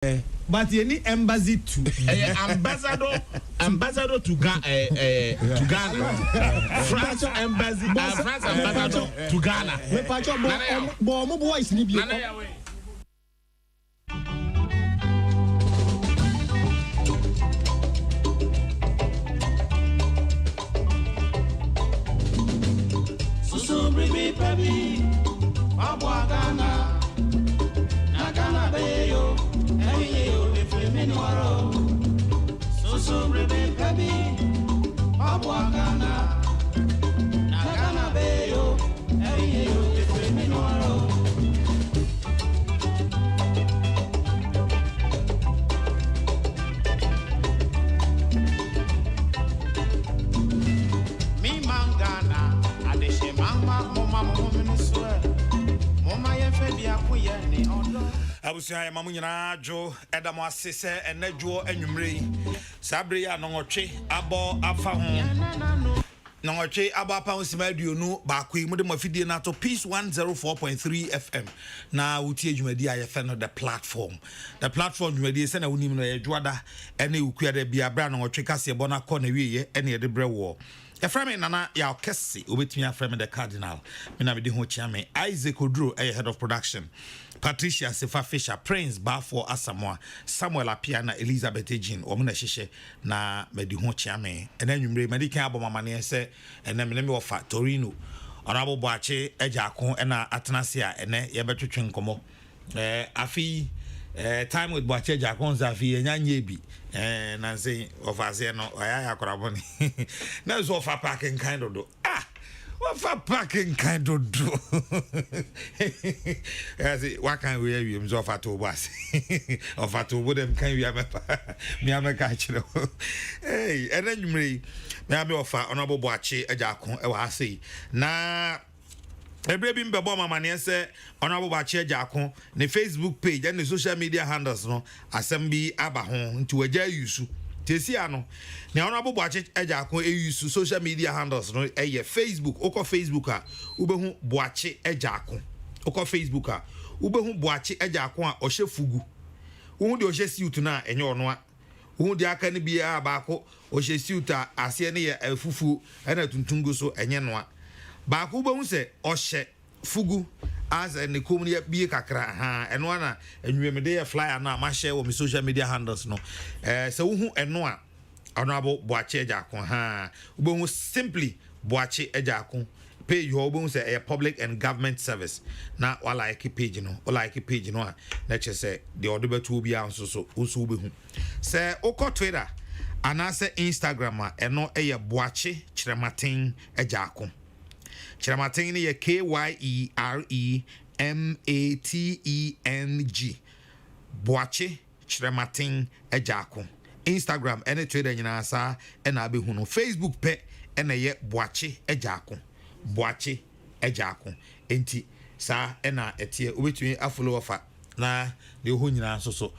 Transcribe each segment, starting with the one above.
But you need embassy to ambassador to Ghana. France embassy, France ambassador to Ghana. So bring me baby, Abwa Ghana, Nagana Bayo, Ayo, the Flaminoro. So bring me baby, Abwa Ghana, Nagana Bayo, Ayo, the Flaminoro. Me Mangana. Abusia ya mamu nyina jo edamo asese enadwo anwumre sabre ya nongotwe abo afa ho nongotwe abo apa ho simaduonu ba kwai mu de mafidie na to Peace 104.3 FM na wuti adwumadi aye fe no the platform dwumadi se na wonim no ye dwoada ene ukua da bia bra nongotwe kase bona ko na wieye ene ye de bre wo Eframe nana ya Kesseh obetumi aframe the cardinal me na me de ho chiame Isaac Oduro head of production Patricia Sefa Fisher Prince Bafo Asamoah Samuel Apia na Elizabeth Ejin omo na hihye na me de ho chiame ena nwumre me de kan aboma ne se ena me me ofa Torino Honorable Boache Ejakon ena atenase a ene ye betwetwe nkomo afi time with Boache Ejakon zafi enanye bi na say ofaze no aya akoraboni na so ofa parking kind of do ofa parking kind of do as what can we you so ofa to bus ofa to bo dem kan we me ameka kire hey enanwumre me ame ofa Honorable Boache Ejakon e wa sei na Ebre bi mbebo mama ne se Honorable Boache Ejakon ne Facebook page and the social media handles no asem bi aba ho nti waja yusu tesi ano ne Honorable Boache Ejakon yusu social media handles no eye Facebook oko Facebook a ubehu Boache Ejakon oko Facebook a ubehu Boache Ejakon a ohye fugu wo de ohye suit na enye ono a wo de aka ne bia ba ko ohye suit a ase ne ye afufu na tuntungu so enye no a ba ko behu se ohye fugu as ne community bie kakra ha eno na enwemede ye flyer na ma share wo me social media handles no se wo hu eno a Honorable Boache Ejakon ha wo behu simply Boache Ejakon page yo behu se a public and government service na wala like page no a na che se de odobetu bia nso wo behu se okọ Twitter anase Instagram a eno eye Boache Chirematen Ejakon Chirematen ye KYEREMATENG Boache Chirematen Ejakon Instagram ene Twitter nyina sa ena abehu no Facebook pe ene ye Boache Ejakon enti sa ena etie obetumi afollow ofa na de ho nyina so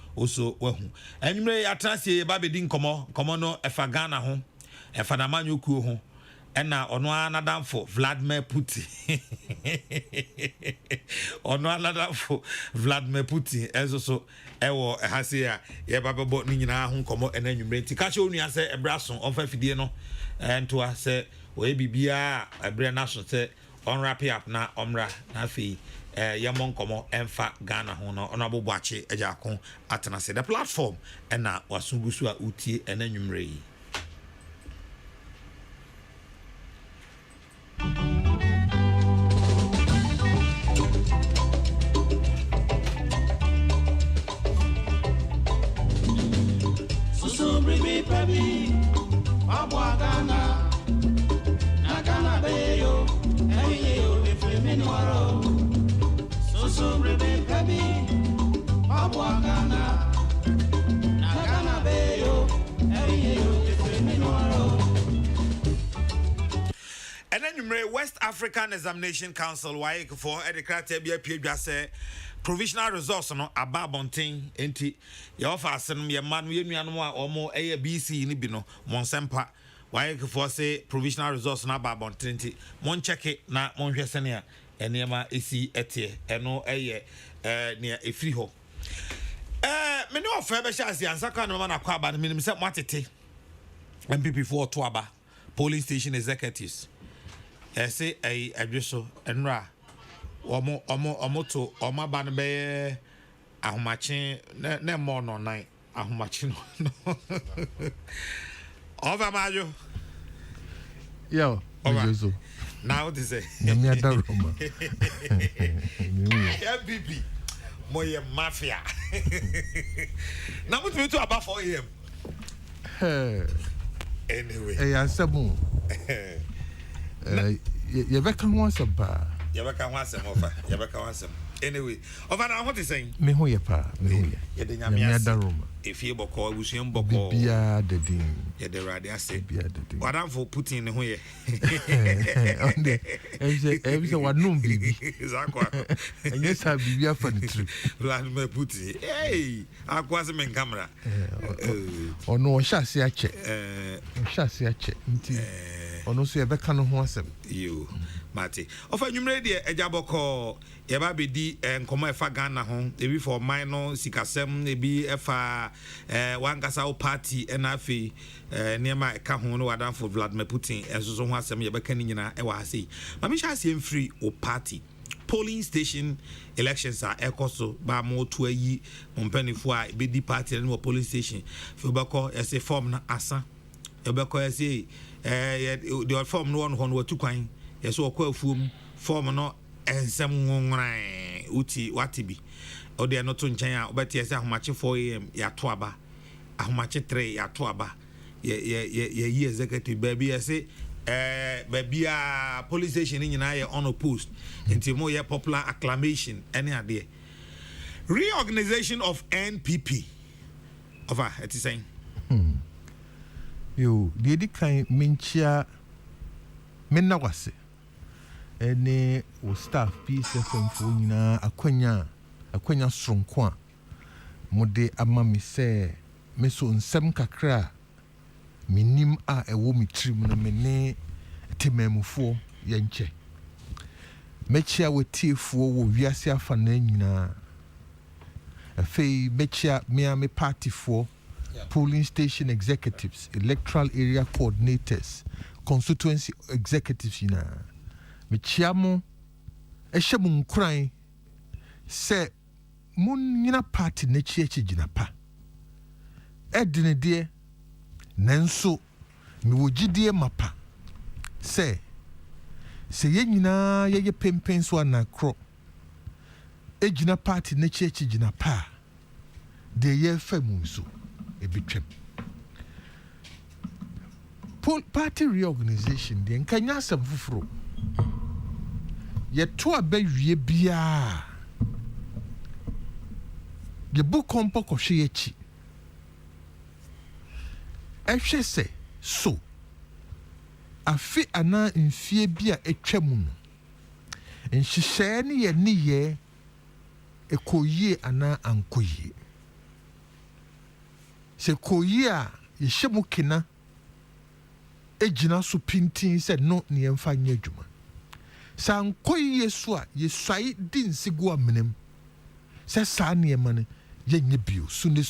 wahu enwumre atrasie ba bedi nkomo no efa Ghana ho efa na manyokuo ho ena ono anadamfo Vladimir Putin ezo ewo hase a ye babebo ni nyina ho nkomo ena nwumre nti ka che onua se ebraso onfa fidie no entoa se we bibia ebre na so se on wrap up na omra na fi yamon nkomo emfa Ghana ho no Honorable Boache Ejakon atena se the platform ena wasungusu a utie ena nwumre yi So bring me baby, Abwa Ghana, Nagana Bayo, Ayo, the Flaminoro. So bring me baby, Abwa Ghana, Nagana Bayo, Ayo, the Flaminoro. And then West African Examination Council why for educate bia pia say provisional results no ababonten enti ye offer asem ye man ye nuanom a omo BC ni bi no monsempa why for say provisional results no ababonten enti mon check it na mon hwese ne a enema esi etie eno ne efiri ho Me no fair be chance answer kan no man akwa ba me say matete MPP for to aba polling station executives say ai adweso enra omo to omo ba no be ahomache na mo no nan ahomache no over majo yo over now what is say nyamia da roma MPP moye mafia na mutu to aba 4 am anyway asamu ye beka ho asaba ye beka ho asem anyway over na what is saying me ho ye pa me ho ye de nyamia da roma efie boko abusuam boko bia dadin ye de rade ase bia dadin wadam for Putin ne ho ye onde e wanum bibi zakwa enye sa bibi afa ni trip Vladimir Putin hey akwa se men camera ono o hyase ache nti ono so ye beka no ho asem yo mate ofa nwumre de ejaboko ye ba bedi nkomo efa Ghana ho ebi for minor sikasem ebi efa wangasa o party enafi niema eka ho no wadan for Vladimir Putin enso ho asem ye beka ni nyina e wa ase mami sha asem free o party polling station elections are ekoso ba mo to ayi monpanifo a bedi party no polling station fi obeko ese form na asa obeko ese the form no one watu kwan yeso okwa afuom form no ensem nwonran uti watibi ode no to nchen a obeti ese ahomache 4 am ya to aba ahomache 3 ya to aba ye executive baby ese baby a police station nyina ye on a post until mo ye popular acclamation any ade reorganization of NPP over it is saying yo di kan menchia menna wase ene o staff PSFM fo nyina akwanya sonko a mode ama mi se meso nsem kakra minim a ewo mi trim no mene temamufo yenche mechia wetiefuo wo wiase afa na nyina afei mechia me party for polling station executives, electoral area coordinators, constituency executives ina mechiamo ehye mun kran se mun nyina party na chiechi gina pa edine de nanso me wogidie mapa se ye nyina ye pempen so anakro egina party na chiechi gina pa de ye famu so ebitwem party reorganization de nkanya asem fufuro ye to abawie bia ye bu kompo kohwe yechi ehwe se so afi ana mfie bia etwam no nhyehyɛ ne ye ne ye ekoyie ana ankoyie se koyie a ye hyemu kina ejina so pintin se no ne emfa nya adwuma sankoyie so a ye swai din sigu amenem se sa ne emane ye nya bio sune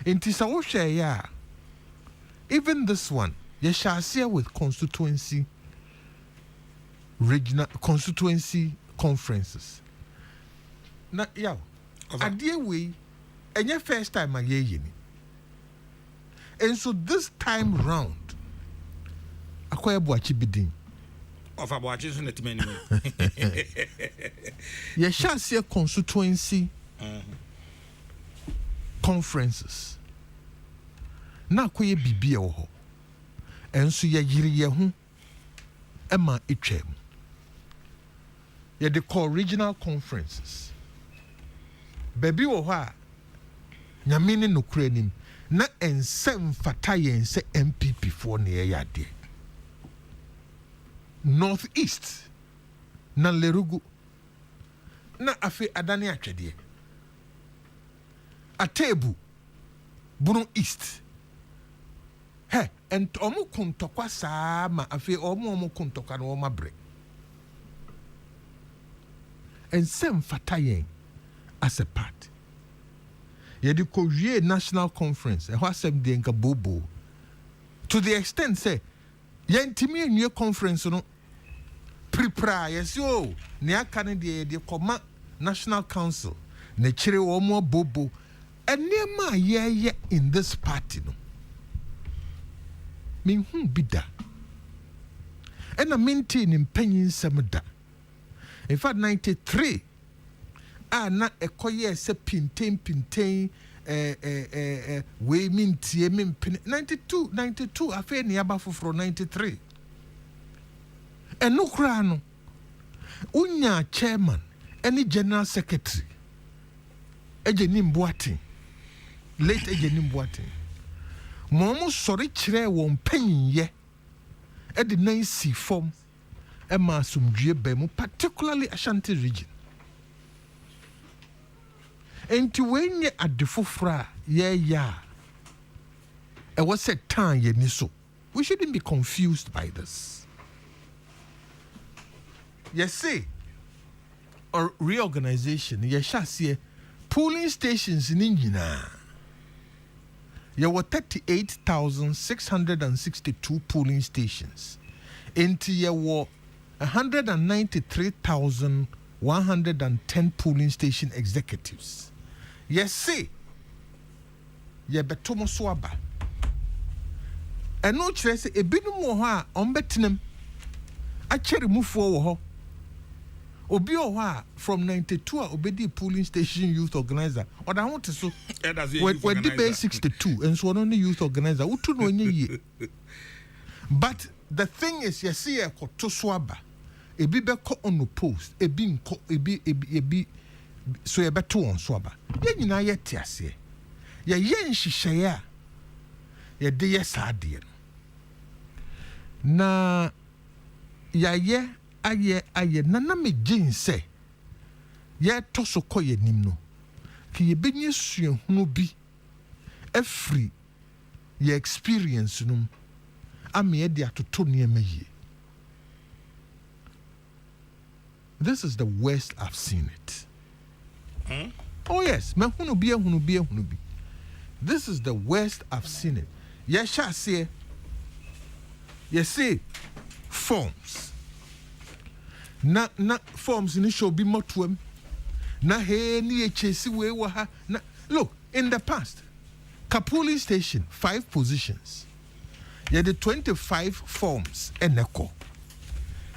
enti sa wo hwɛ ya even this one ye shall see with constituency regional constituency conferences na yaw adie we enye first time aye ni and so this time round akoye boachi bidin of aboachi so netimani ye shall see constituency conferences na akoye bibia wo ho enso ye yiri ye ho ema etwam ye de call regional conferences baby wo ho a nyamini nokura nim na ensem fata yen se MPP for ne yade northeast na lerugu na afi adane atwede atebu bunu east he ent omu kuntokwa saa ma afi omu kuntokwa no mabre ensem fata yen as a part Yedi kowie national conference. Ehwa sem de nka bobo. To the extent say yentimi enye conference no prepare yes yo ne aka ne de koma national council ne chire wo mo bobo enema ye in this party no min hu bida ena maintain impanyin samda in fact 93 na ekoye se pinten we mintie mimpene 92 afa ne aba foforo 93 eno kura no unya chairman any general secretary ejeni mboaten late ejeni mboaten momo sori kire won panyiye e de nan si form e ma sumdue ba mu particularly Ashanti region enti wenye adefofra ya e was a time ye ni so we shouldn't be confused by this. Yes say or reorganization yeshase polling stations in nyina there were 38,662 polling stations into there were 193,110 polling station executives. Yes say ye betomo so aba eno kire se ebinum wo ho a ombetenem a kire mufuo wo ho obi o ho from 92 a obedi polling station youth organizer or that want so we debate 62 and so on the youth organizer utu no nye ye but the thing is you see e ko to so aba ebi be ko on the post ebi nko ebi so ye beto on so aba ye nyina ye tiase ye nhihye a ye de ye saade na ye aye nana me gin say ye to so koye nim no ki ye benye suahunu bi afri ye experience num ame ye de atoto niema ye. This is the worst I've seen it. Oh yes, me hunu bi. This is the worst I've seen it. Ye sha say ye say forms na forms ni show be motuem na he ni echesi we wa ha na look in the past Kapuli station 5 positions ye the 25 forms eneko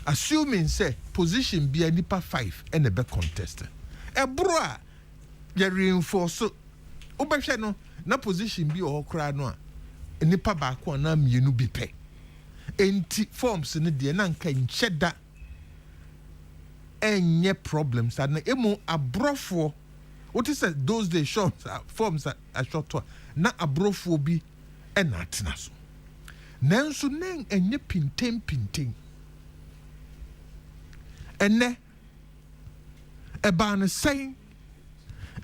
assuming say position be a nipa 5 and a be contest e bro a ye reinforce obehwe no na position bi o kra no a nipa ba ko na mienu bi pe enti forms ni de na nka ncheda enye problems and emu abrofo what is those days shops forms a short to na abrofo bi na atena so nanso nen enye pinten ene eba na say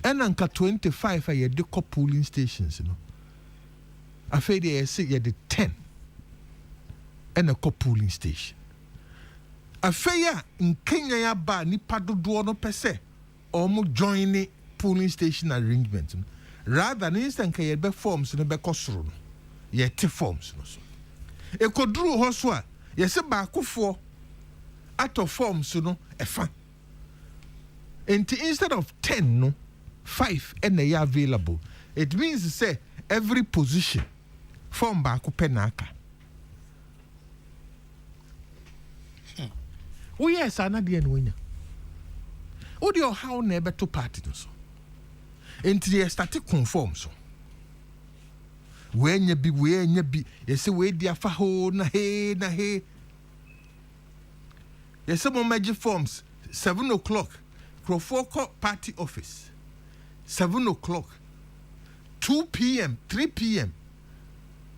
enanka 25 a ye de polling stations no afede ye say ye de 10 and a polling station. Afeya in Kenya ya ba nipa dodo no pese omo join the polling station arrangement. Rather than instant ka ye be forms no be kosoro no. Ye te forms no so. E kodru ho so a ye se ba akofo ato forms no efa. Enti instead of 10 no 5 and they are available. It means to say every position form ba akopɛ na aka. Oh yes, another de enwenya. O de how na ebe to party no so. Enti dey start conform so. We nya bi ye se we dia fa ho na he. Ye se mo magic forms 7 o'clock. Crofoko party office. 7 o'clock. 2 p.m., 3 p.m.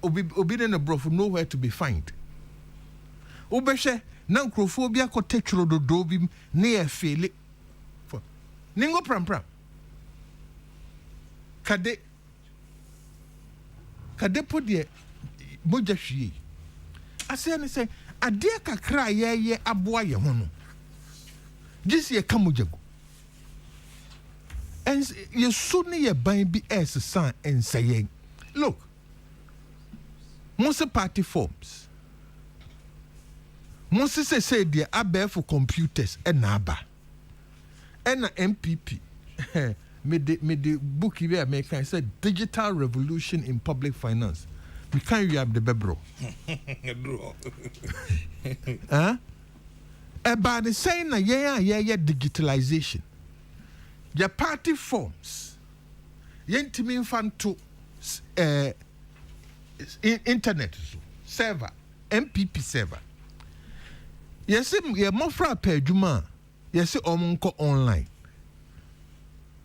Obi na brofo nowhere to be found. Obehwe na nkrofobia ko tetwro dodo bi na ye fele for ningo pram kade po de moja hwie ase ne se ade kakra ye aboa ye ho no gisi ye ka moja go And you soon ye baby as a son and saying, look, most party forms. Most say they are bare for computers and naba. And a MPP. Me the book here make I said digital revolution in public finance. We can't have the bebro. Huh? About the saying digitalization. Your party forms. Yentimi fan to internet server, MPP server. Yes, ye mofra per juma. Yes, omonko online.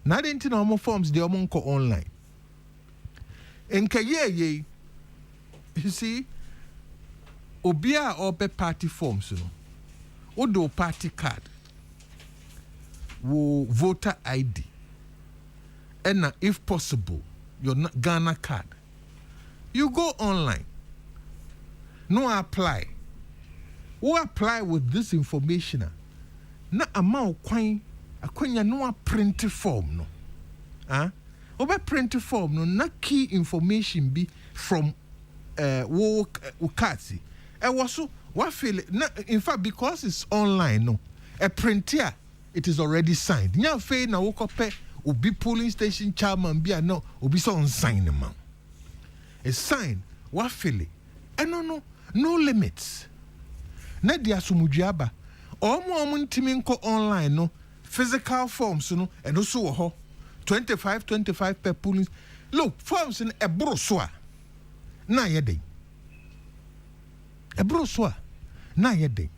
Not into normal forms, the omonko online. Enka ye, you see, obia ope party forms, you know. Odo party card. Wo voter ID. And if possible, your Ghana card. You go online. No apply. Who apply with this information? Na amount akwanya no a print form no. Oba print form no na key information be from wo ukati. E waso wa feel in fact because it's online no. A printer it is already signed. Nya fe na wo kope obi polling station chairman bia no obi so on sign man. A sign wa feel it. No limits. Na dia sumudiaba. Omo ntimi nko online no physical forms no and also ho 25 per polling. Look, forms in a broswa. Na yede. A broswa. Na yede.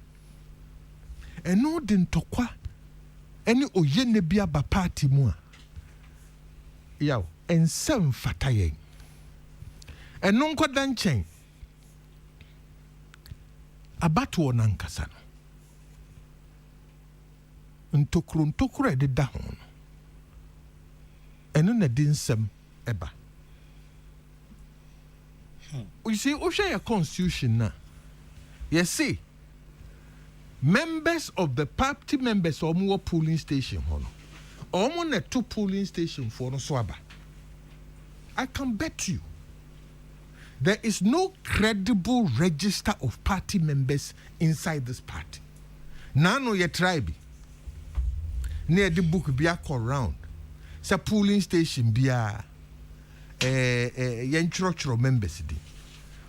And no din tokwa. Any oyene bia ba party mu a. Yaw, ensem fataye. And non ko dan chen. Abatu onankasa no. Ntokro de da ho. Eno na dinsem eba. You see, o share your constitution na. You see, members of the party members omo polling station hono. Omo na 2 polling station for no swaba. I can bet you there is no credible register of party members inside this party. Nano ye tribe. Near the book be a call round. Sa polling station be a yen church members di.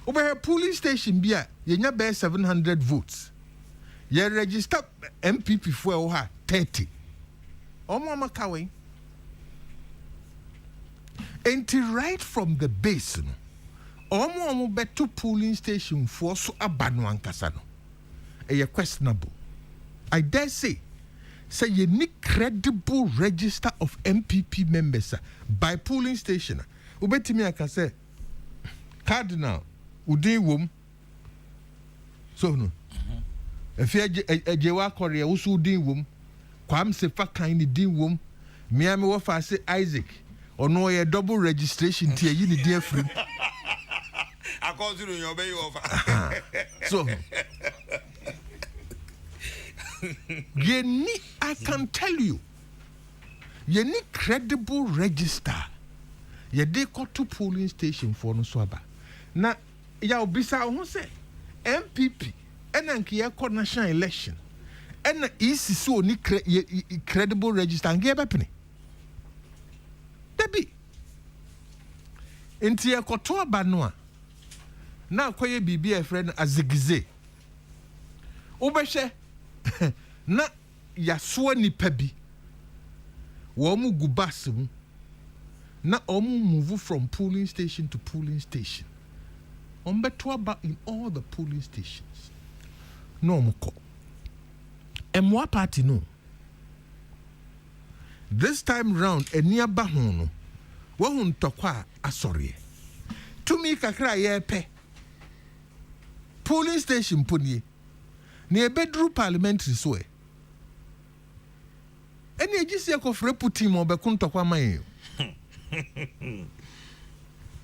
Over a polling station be a yenya bear 700 votes. Ye register MPP for 30. Omo makawe. Enti right from the base no. Omo beto polling station for so abanu ankasa no. Eye questionable. I dare say you need credible register of MPP members by polling station. Ubetimi I can say Cardinal Udin wom. So no. If you ejewa Korea usu Udin wom. Kwam sefa kind din wom. Miami wafa say Isaac. Or no a double registration tier you need dear free. I consider your baby offer. So I can tell you, you need credible register. You dey go to polling station for no swaba. Na ya obisa ho say MPP and anki ya national election. And is so ni credible register and give happening. Debi. Inti ya koto abanwa. Na koye bibi e friend azigize. Obehwe na yaswa nipa bi wo mu gubas mu na omu move from polling station to polling station beto about in all the polling stations no mko emwa party no this time round eniaba ho no wo hu ntokwa asore tumi kakra ye pe polling station ponie ne bedru parliamentary so eni ejisi ekofre puti mo be kuntokwa man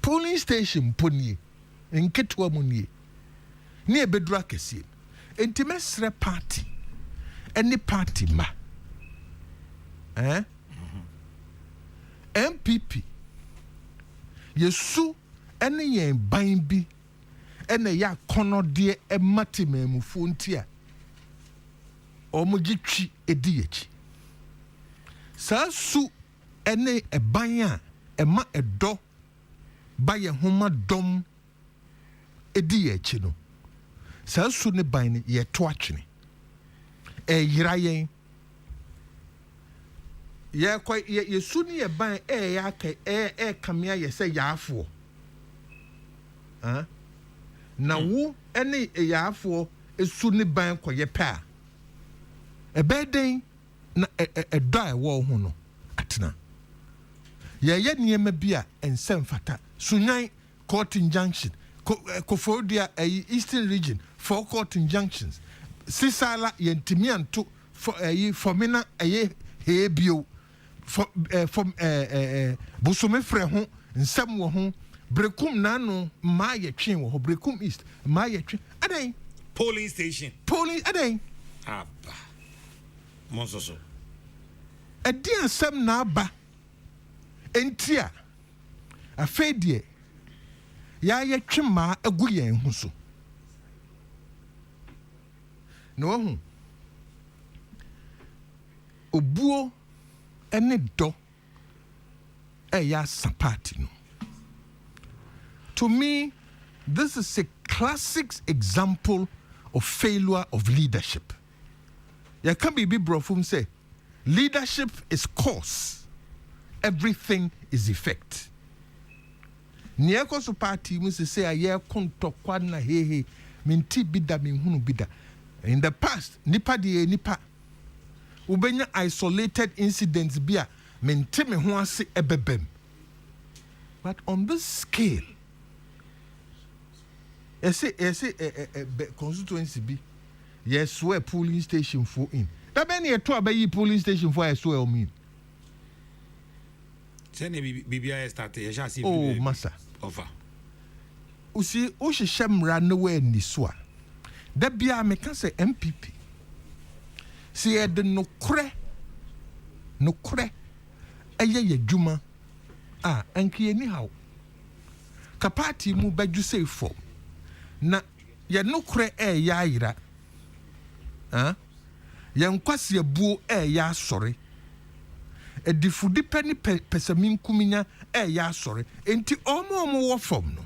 polling station ponie nketwa munie ne bedru akese enti mesre party ma MPP yesu ene yen ban bi ene ya konode e mate mamufu ntia omugitwi edi yechi sa su ene eban a ema edo ba ye homa dom edi yechi no sa su ne ban ne ye to atwene yira yen ye kwa yesu ne ye ban ya ka kamia ye se yaafo na wo ene yaafo esu ne ban kwa ye pa ebeden na edo a wo ho no atena ye niema bia ensem fata sunyan court injunction kofodia eastern region for court injunctions sisala yentimi anto for mina hebio for busome frɛ ho nsɛm wɔ ho brekum nano ma yɛ twen wɔ ho brekum east ma yɛ twen adan polling station adan aba monsoso ɛdi asɛm na aba entia afei deɛ ya yɛ twen ma agu yɛn ho so no ho obuo ene do ya sapati no. To me, this is a classic example of failure of leadership. Ya can be brofum say leadership is cause, everything is effect. Nieko so party must say a year kontokwa na hehe minti bida minhunu bida. In the past, nipa die nipa ubenya isolated incidents bia mente me ho ase ebebem. But on this scale, constituency be yes swear polling station for in. That many a to abayi polling station for I swear mean. Send BBI started ya see oh massa offer. Usi ushi shamra nowhere ni swa. That bia me can say MPP. See the no kre ye juma anki anyhow kapati mu baju say for na ye no kre ya yira ye nkwase abuo ya sori edifudi pani pesamin kuminya ya sori enti omo wo fom no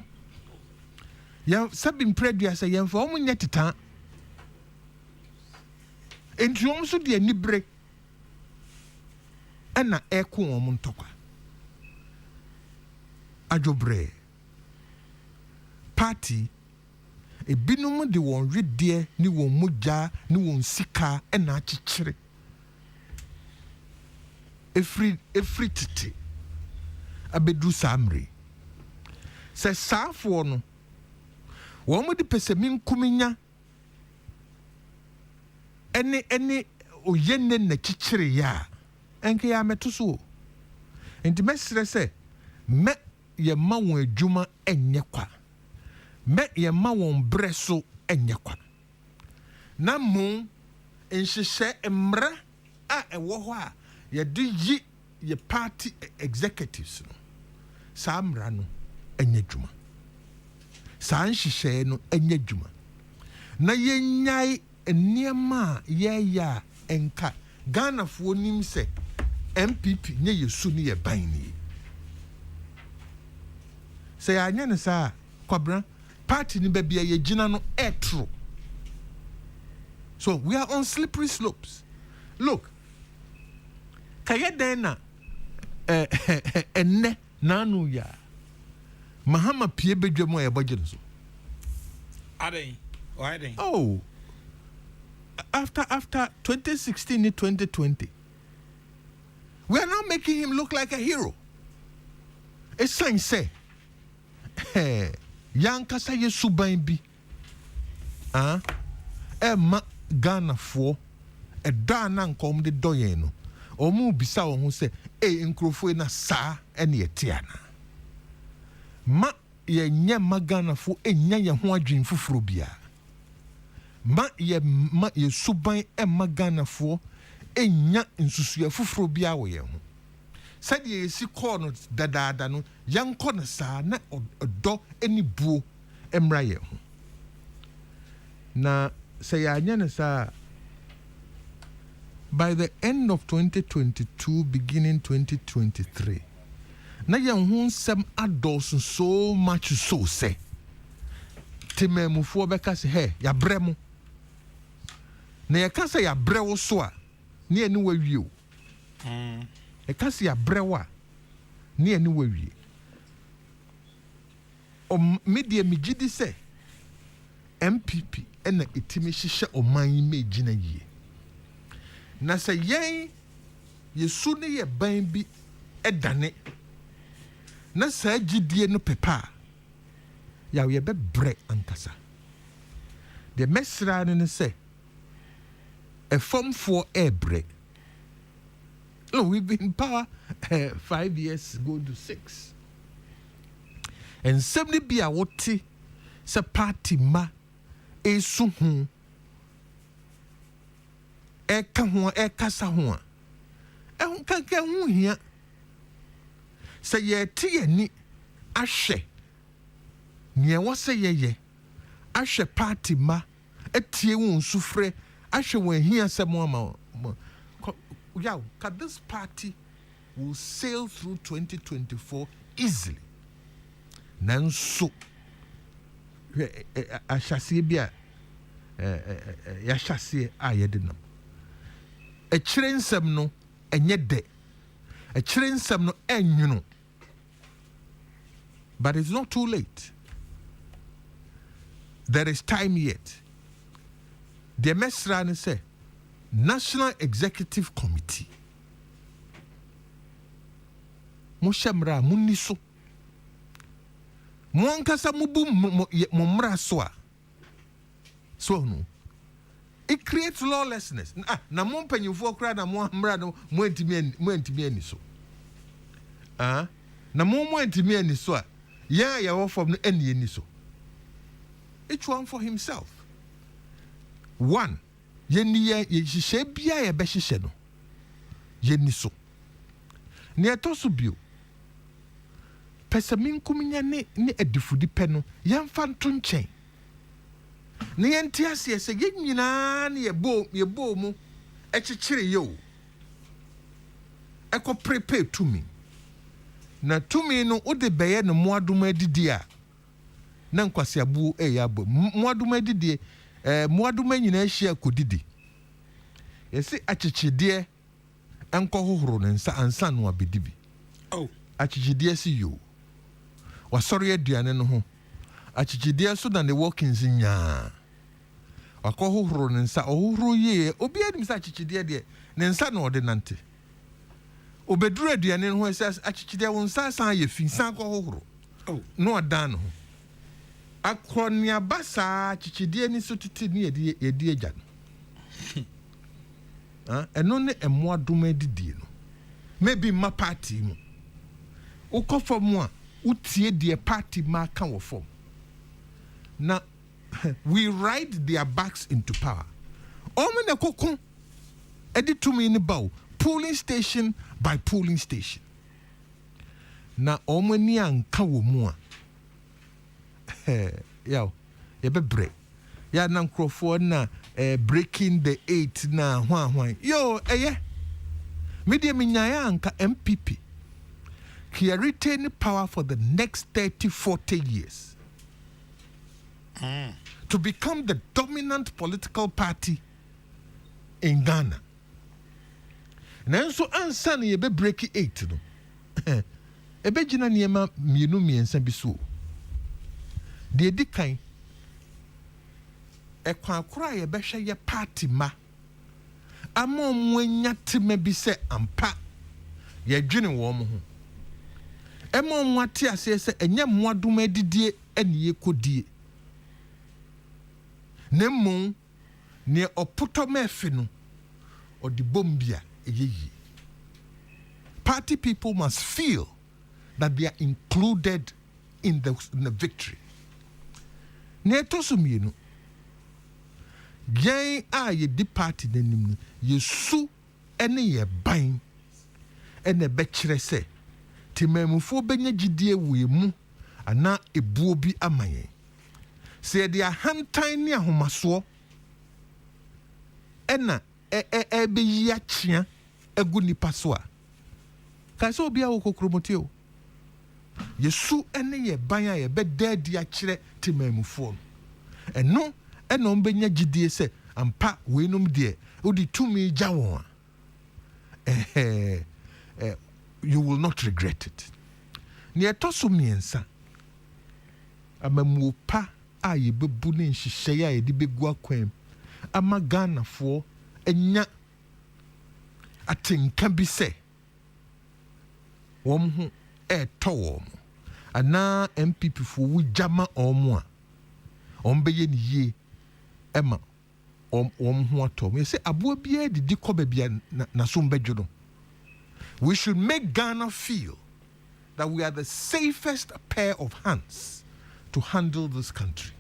ya sabim predua say ye fa omo nyetita enti omo so de anibre ena eko omo ntokwa ajobre party ebinum de won redie ni won mogya ni won sika ena achichire every titi abedu samre se safo no won mo de pesamin kuminya ene oyenne na chichire ya enke ya meto so enti mesre se me ye ma won adwuma enye kwa me ye ma won breso enye kwa na mo enhyehyɛ mmra a ɛwɔ hɔ a ye de yi ye party executives no saa mmra no enye dwuma saa nhyehyɛ no enye dwuma na ye nyai nneɛma ye ya enka Ghana fo nim sɛ MPP nye yesu ni ye ban ni sɛ anya ne saa kwabra party ni baabi ye gina no etro. So we are on slippery slopes. Look, kayeden na enne nanu ya Mahama pie bedwam ya budget so aden why then oh after 2016 and 2020 we are now making him look like a hero. It's saying say yankasa yesu ban bi ma Ghana for a dana nkom de doyen no omu bisa wo ho se nkrofo na sa ene yetiana ma ye nya Ghana fo enya ye ho adwen fufuro bia ma ye suban ma Ghana fo enya nsusua fufuro bia wo ye ho said ye si corner dada no young corner sa na odo any buo emra ye ho na say ya nya sa by the end of 2022 beginning 2023 na yan ho nsem adults so much so say temamufo beka se he ya bremu na ya ka say ya brewo so a ne ani wawie o e ka say ya brewa ne ani wawie o media migidi say MPP ena etimi hihye oman yi megina yie na say yen yesu ne ye ban bi edane na sa gidie no pepa ya ye be bre ankasa the mesra ne say a form for ebre. Oh, we've been in power 5 years go to 6 and 70 be a woti sa party ma esu hu e ka ho e kasa ho e ho kanka hu hia sa ye ti ani ahwe nie wo se ye ahwe party ma etie won sufre ahwe won hia se mo ama yeah, this party will sail through 2024 easily. Nanso ashase bia ya shase ayedinam e kirensem no enye de e kirensem no enwunu, but it's not too late. There is time yet. The mesra say National Executive Committee Mushamra muniso Mwankasa mubu mumra so no it creates lawlessness na mumpenyufo kra na mwamra no mwentimi ani so na mwentimi ani so ya wo from no ani so each one for himself. One yeni ye hihye bia ye be hihye no yeni so ne etoso bio pesamin kuminya ne adifudi pe no yemfa nto nchen ne yenti ase se yenyina ne ye bo mu ekekere ye o eko prepare tumi na tumi no ode beye no moadom adidi a na nkwase abu ya bo moadom adidi moadoma nyina ahia kodidi yesi achichide enko hohoro ne nsa ansa no abedibi achichide si yo wasori aduane no ho achichide so na ne workings nya akọ hohoro ne nsa hohoro ye obi adim sa achichide de ne nsa no ordinante obeduru aduane no ho esa achichide won nsa san ye fin san akọ hohoro no adan no akronia basa chichidie ni so titi ni yedi agya no eno ne emoadom adidie no maybe ma party mu ukofom a utie die party ma kan wo form na we ride their backs into power omene kokon editumi ni bawo polling station by polling station na omani anka wo mu a yo yebebre ya na nkrofo na breaking the 8 na hwan yo media minyaya anka MPP can retain power for the next 30-40 years to become the dominant political party in Ghana. Nanso ansa na yebe break 8 no ebegina niema mienu miensa biso de dikan ekwa akura ye behwe ye party ma ama omwanya tema bi se ampa ye dwene wo mo ho ema omwate ase se enye moadom adidie ene ye kodie nemu ne opoto mefe no odi bombia eyeyi. Party people must feel that they are included in the victory. Ne tosumienu gen a ye di party nanim no yesu ene ye ban ɛna ɛbɛkyerɛ sɛ temammufoɔ bɛnya gyidie wɔ mu ana ebuo bi ama yɛn sɛ yɛde ahantan ne ahomasoɔ ɛna ɛbɛyi akyea agu nipa so a kae sɛ obi a wɔ kokromoti o yesu ɛne yɛ ban a yɛbɛda adi akyerɛ temammufoɔ no ɛno ɛna ɔmbɛnya gyidie sɛ ampa weinom deɛ wode tumi gya wɔn a you will not regret it. Ni ɛtɔ so mmiɛnsa amamuo pa a yɛbɛbu ne nhyehyɛeɛ a yɛde bɛgu akwan ama Ghanafoɔ anya atenka bi sɛ wɔn ho ɛɛtɔ wɔn anaa MPP foɔ wogya ma wɔn a wɔn bɛyɛ ne yie ɛma wɔn ho atɔ wɔn sɛ aboa biara didi kɔ baabi a n'asom bɛdwo no. We should make Ghana feel that we are the safest pair of hands to handle this country.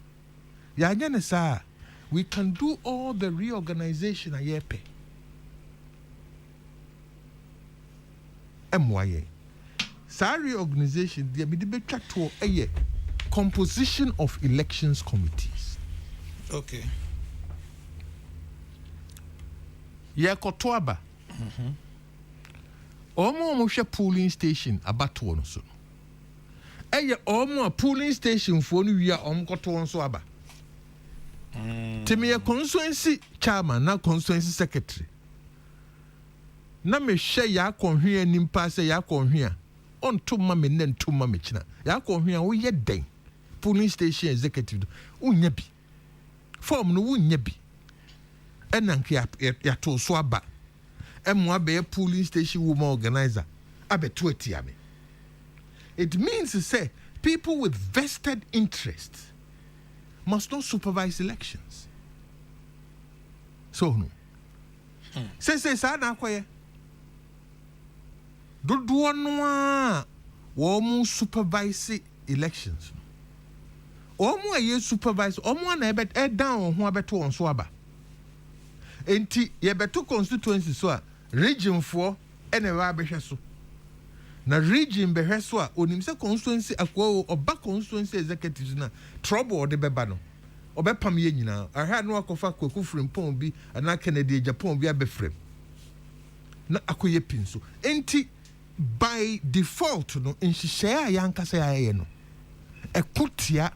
We can do all the reorganization a yepe. MYA. Sa reorganization, the to a composition of elections committees. Okay. Yekotoaba. Omo polling station abatoɔ no so no ɛyɛ omo a polling station fo no wia ɔmkɔto nso aba temi constituency chairman na constituency secretary na me hwɛ ya akɔhwea nimpa sɛ ya akɔhwea ɔnto ma me ne nto ma me kyina ya akɔhwea wo yɛ den polling station executive wonya bi form no wonya bi ɛna nka ya to so aba Emwa be polling station woman organizer. Abeto etiame. It means to say people with vested interest must not supervise elections. So no. Say sa na kwaye. Dodo no wo supervise elections. Omo aye supervise omo na ebet down ho abeto on so aba. Enti ye beto constituency so a region for ene wa behwe so na region behwe so a onim se constituency akwa oba constituency executives na trouble de beba no obepam ye nyina ahwa no akofa kwaku frimpon bi ana Kennedy Japan bi abefrem na akoye pinso enti by default no nhyehyɛ a yankasa yaye no ekotia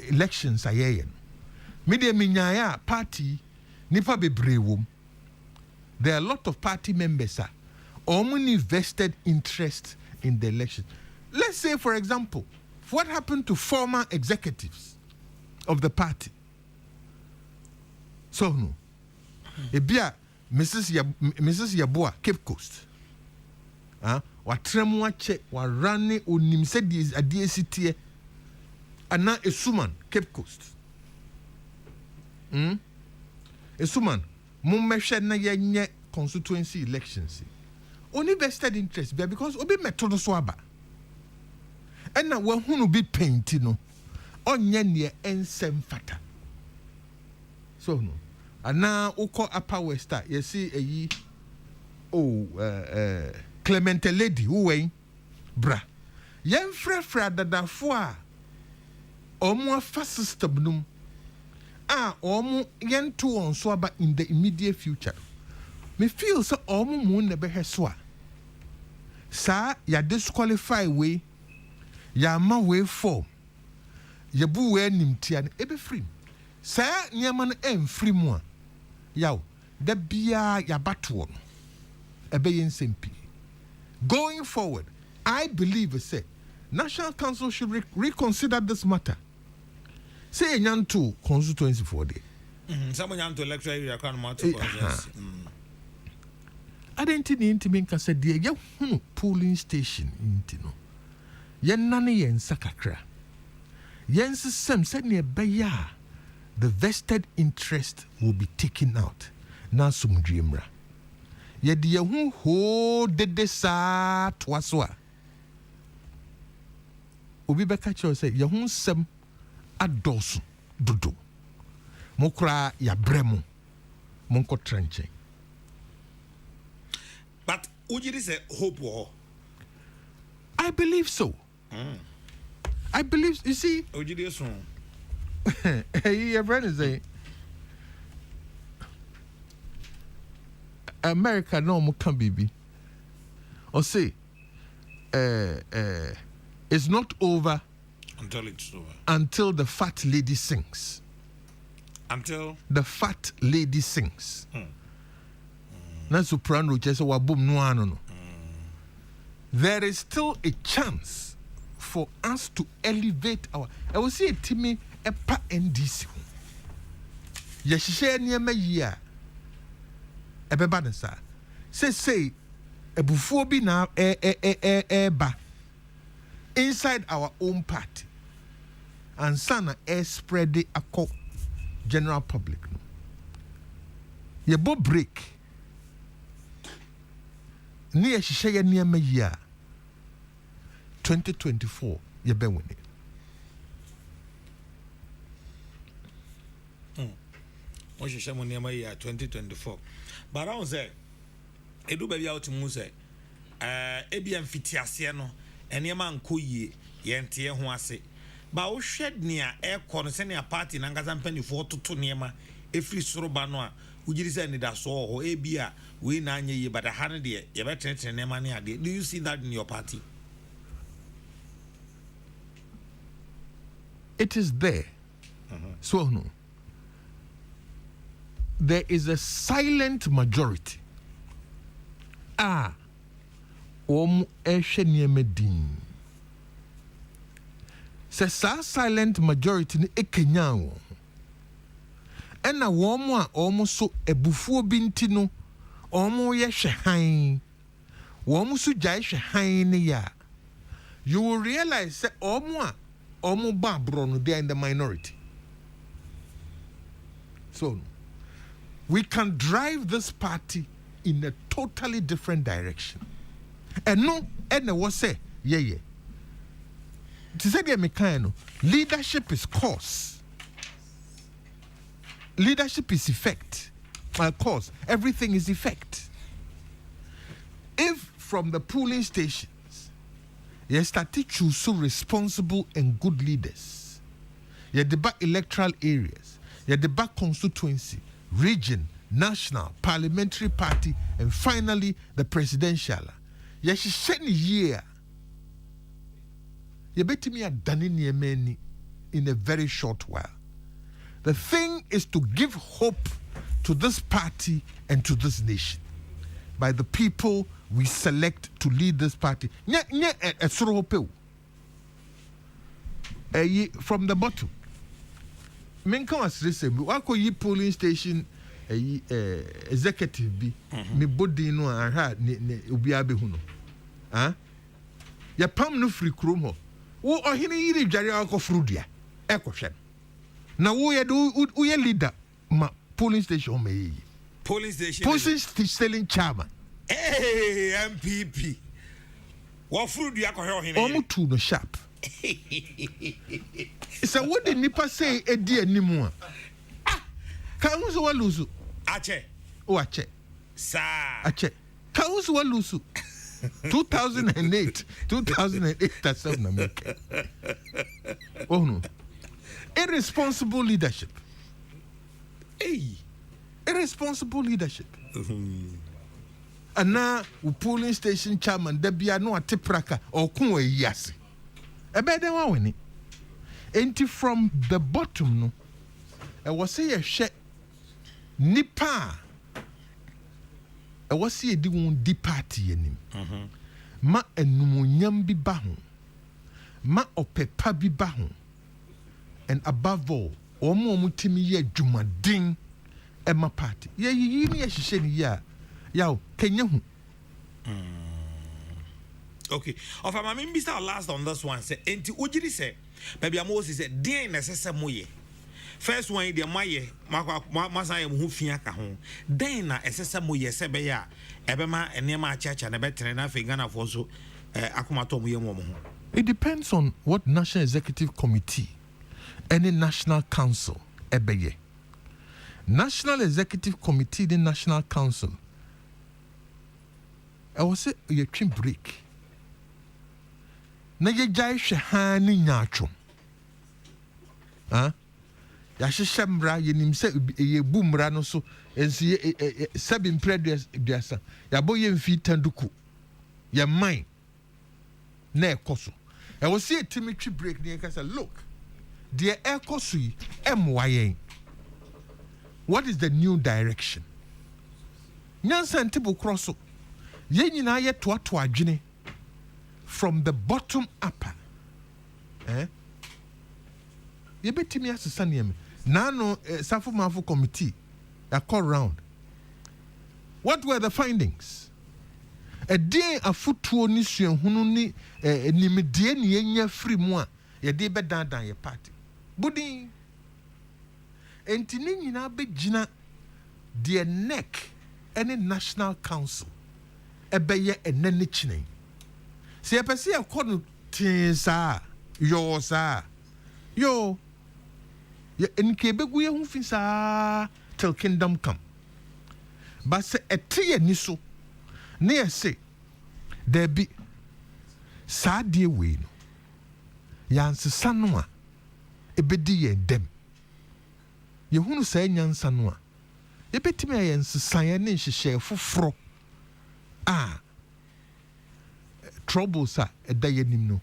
elections ayeye no media minyaya party nipa bebree wom. There are a lot of party members only vested interest in the election. Let's say, for example, what happened to former executives of the party? So no. Ebia Mrs. Yabua, Cape Coast. Watremu wache warane onimse di adiesie ana Esuman, Cape Coast. Esuman mummehwe na yenye constituency elections. Only vested interest because obi metodo so aba. Ena we hunu bi painti no. Onye ne ensem fata. So no. Ana uko upper west you see eyi Clemente lady uwe bra. Yen frefra dadafo a omo afa system num omo yento on so aba in the immediate future. Me feel so omo mu ne behwe so a sa ya disqualify we ya ma we form ya bu we nimtia e be free sa niam no emfiri mu a yaw da bia ya bato no e be yensempi. Going forward, I believe say National Council should reconsider this matter. Say nyanto constituency for day. Someone nyanto electoral area kan mo to constituency. Identity intimin ka say dey ya hunu polling station intino. Yen nane yen sakakra. Yen system said ne beya the vested interest will be taken out. Na sumdrimra. Ye de hu ho dede sa twaso a. Obi beka cho say ye hu sem adosu dodo mokra ya bremu monko tranche. But Ujiri say hope war. I believe so. I believe, you see, Ujiri is wrong. your friend is saying, America no more can be. Or say, it's not over until it's over. Until the fat lady sings. Until the fat lady sings. Na soprano just wa boom no. There is still a chance for us to elevate our. I will say to me a pa NDC. Yeshishe niema yia. Ebeba na sa. Say ebufuo bi na ba inside our own party. And sana spread the general public. Yebo break. Ni yeshishe ya niema yia. 2024 yebe winning. What you say money year 2024. But I say edu baby out mu say ebi amfitiase no enema nko yie yente ho ase. Ba wo hwed nia e ko no se nia party na ngaza mpanifo toto niema efiri soroba no a ugiri say ni da so ho ebi a we na anye ye but ha ne de ye betenetene niema ne ade. Do you see that in your party? It is there. So no. There is a silent majority. Eshe niemedin. Se sa silent majority ni ekenya wo. Ena womu a omu so ebufuo binti no omu ye hwehan. Womu so jai hwehan ne ya. You will realize se omu ba bro no, they are in the minority. So we can drive this party in a totally different direction. And no, and was say, yeah. To say the mekano, leadership is cause. Leadership is effect. Cause. Everything is effect. If from the polling stations, you start to choose responsible and good leaders, you debate electoral areas, you debate constituency, region, national, parliamentary party, and finally the presidential. Yes, year. You bet me a Danini in a very short while. The thing is to give hope to this party and to this nation by the people we select to lead this party. From the bottom. Menka was recent. Wako yi polling station executive bi me body no aha ne obi abehu no. Ya pam no free krom ho. Wo ohene yiri dware akofuru dua. Ekohwe. Na wo ye leader ma polling station me yi. Polling station chairman. Hey, MPP. Wo furu dua kohwe ohene. Omu tu no sharp. So what did Nipa say a dear Nimua? Kaus Walusu. Ache. Oh, Ache. Sa. Ache. Kaus Walusu. 2008. 2008, that's not America. Oh, no. Irresponsible leadership. Hey. Irresponsible leadership. And now, polling station chairman, there be no atipraka or kunwe yasi. A better one winning. Ain't from the bottom, no? I was say a shed nipa. I was say a doing deep party in him. Ma enumunyam bi bahu. Ma opepa bi bahu. And above all, omo mutimi ye jumading Emma party. Ye ni shisheni ya. Yaw, Kenya hu. Okay. Of my Mr. Last on this one say enti ujiri say baby Moses say den necessary moye. First one the moye masa ye hu fia ka ho. Den na esese moye se be ya ebema enema church na betre na fe Ghana for so akomato moye mo ho. It depends on what National Executive Committee any National Council ebeye. National Executive Committee the National Council I was say you twin break na ye jai hwe ha ni nyaatwo ya hyehyɛ mmra yenim sɛ ye bu mmra no so enso ye seven preduasa ya bo ye mfi tanduku ye man na ekoso I was say Timothy break near Kesseh. Look, the ekosui MYN. What is the new direction? Nyansa ntibu kroso. Ye nyina ye toa adwene from the bottom up. Ye betimi asesa neme. Nano Safo Mafo committee a call round. What were the findings? A day a footwo ni suen hunu ni nimedie ni enya free mu a ye de be dan ye party budi enti ni nyina be gina the neck any national council ebe ye enani chine se ye pese e kono tin sa yo ye enke begu ye hu fi sa till kingdom come but se etiye ni so ne ye se there be sadie we no yansesa no a ebedi ye dem ye hunu sa nyansa no a ebetimi ye nsesa ye ne hyehyɛ foforo troubles a eda ye nim no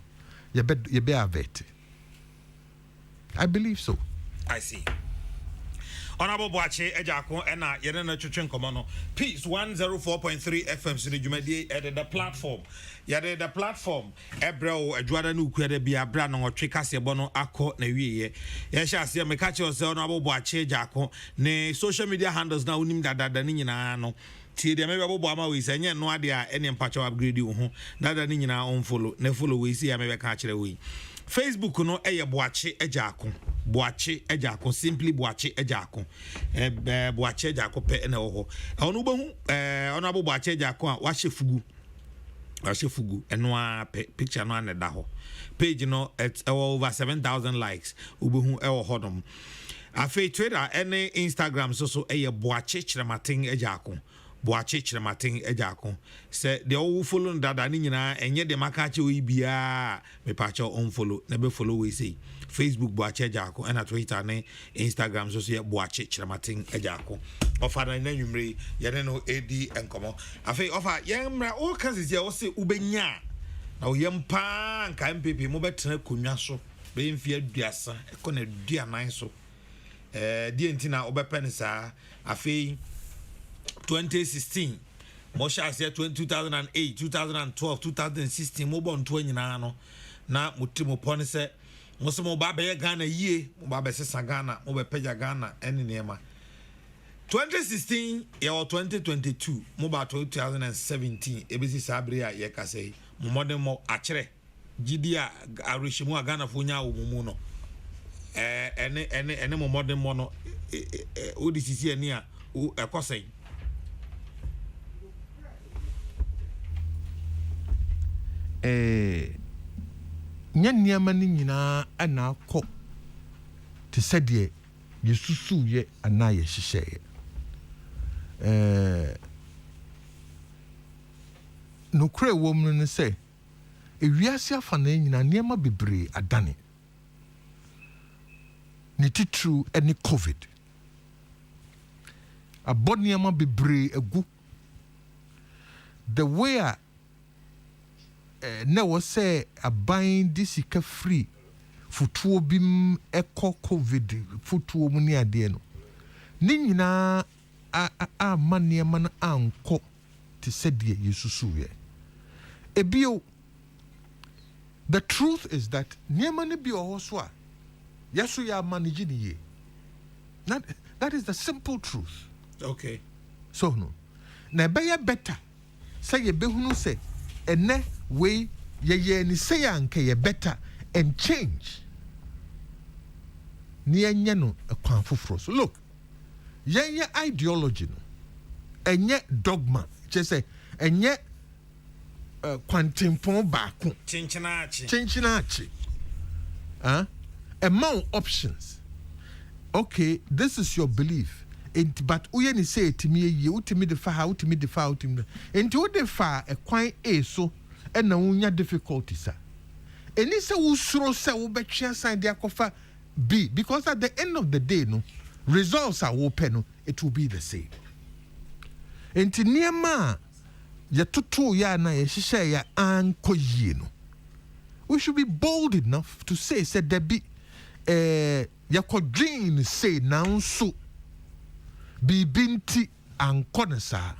ye be avert. I believe so. I see. Honorable Boache Ejako ena yene na twetwe nkomo no Peace 104.3 FM so dwumadi at the platform the platform ebrel adwada no ukuada bia bra no otwe kasebo no akọ na wieye ye sha ase me ka che ose Honorable Boache Ejako ne social media handles na unim dada ni nyina no tie de me bobo ama we se nye no ade a ene mpacho upgrade wo ho dada ni nyina on follow na follow we si ya me be ka kire we Facebook no eye Boache Ejako simply Boache Ejako Boache Ejako pe na ho onu behu Honorable Boache Ejako a wa hyefugu eno a picture no an da ho page no it's over 7,000 likes ubehu e wo hodom afi Twitter any Instagram so eye Boache Chiramatin Ejako Boache Chiramatin Ejako say the all follow dada ni nyina enye de makache we bia me pacha on follow na be follow we say Facebook Boache Ejako and Twitter ne Instagram so say Boache Chiramatin Ejako offer na nwumre ye ne no edi enkomo afi offer yemra all cases ye wo say ubenya na yempa nka MPP mo betena konwa so be mfie aduasa ekọ na aduanan so die ntina obepen sa afi 2016 Mosha said 2008 2012 2016 mo bon to nyina no na mutimo pon se mo so mo ba be Ghana yie mo ba be sesa Ghana mo be peja Ghana ene nema 2016 ye 2022 mo ba 2017 ebisi sabre a ye kase mo modern mo akere gidi a arishimu Ghana fo nya wo mu no ene mo modern mo no odisisi ani a ekosai nyanyama ni nyina ana akọ te sɛdeɛ yesusu ye ana ye hyehyɛ no kure wo mu no sɛ ewiase afa na nyina nneɛma bebree adane ne titru any covid abɔ nneɛma bebree agu the way a na wo say aban disika free futuo bim eko covid futuo mu ni ade no ni nyina a mane man anko te sedie yesusu ye ebio the truth is that niema ne bi oho a yesu ya manage ni ye that is the simple truth. Okay, so no na be better say ye behunu say ene we ye ni say anke ye better and change ni enye no akwan foforo so look ye ideology no enye dogma che say enye kwantempon baako chinchinachi among options. Okay, this is your belief. but uye ni say etimi ye utimi de fa utimi de fa utimi enti wo de fa ekwan so na unya difficulties a eni se wo suro se wo betwe asan de akofa B, because at the end of the day no results are open, it will be the same. Enti niema ya tutu ya na ya shisha ya anko yino. We should be bold enough to say there be ya kodrin say nansu bibinti anko nasa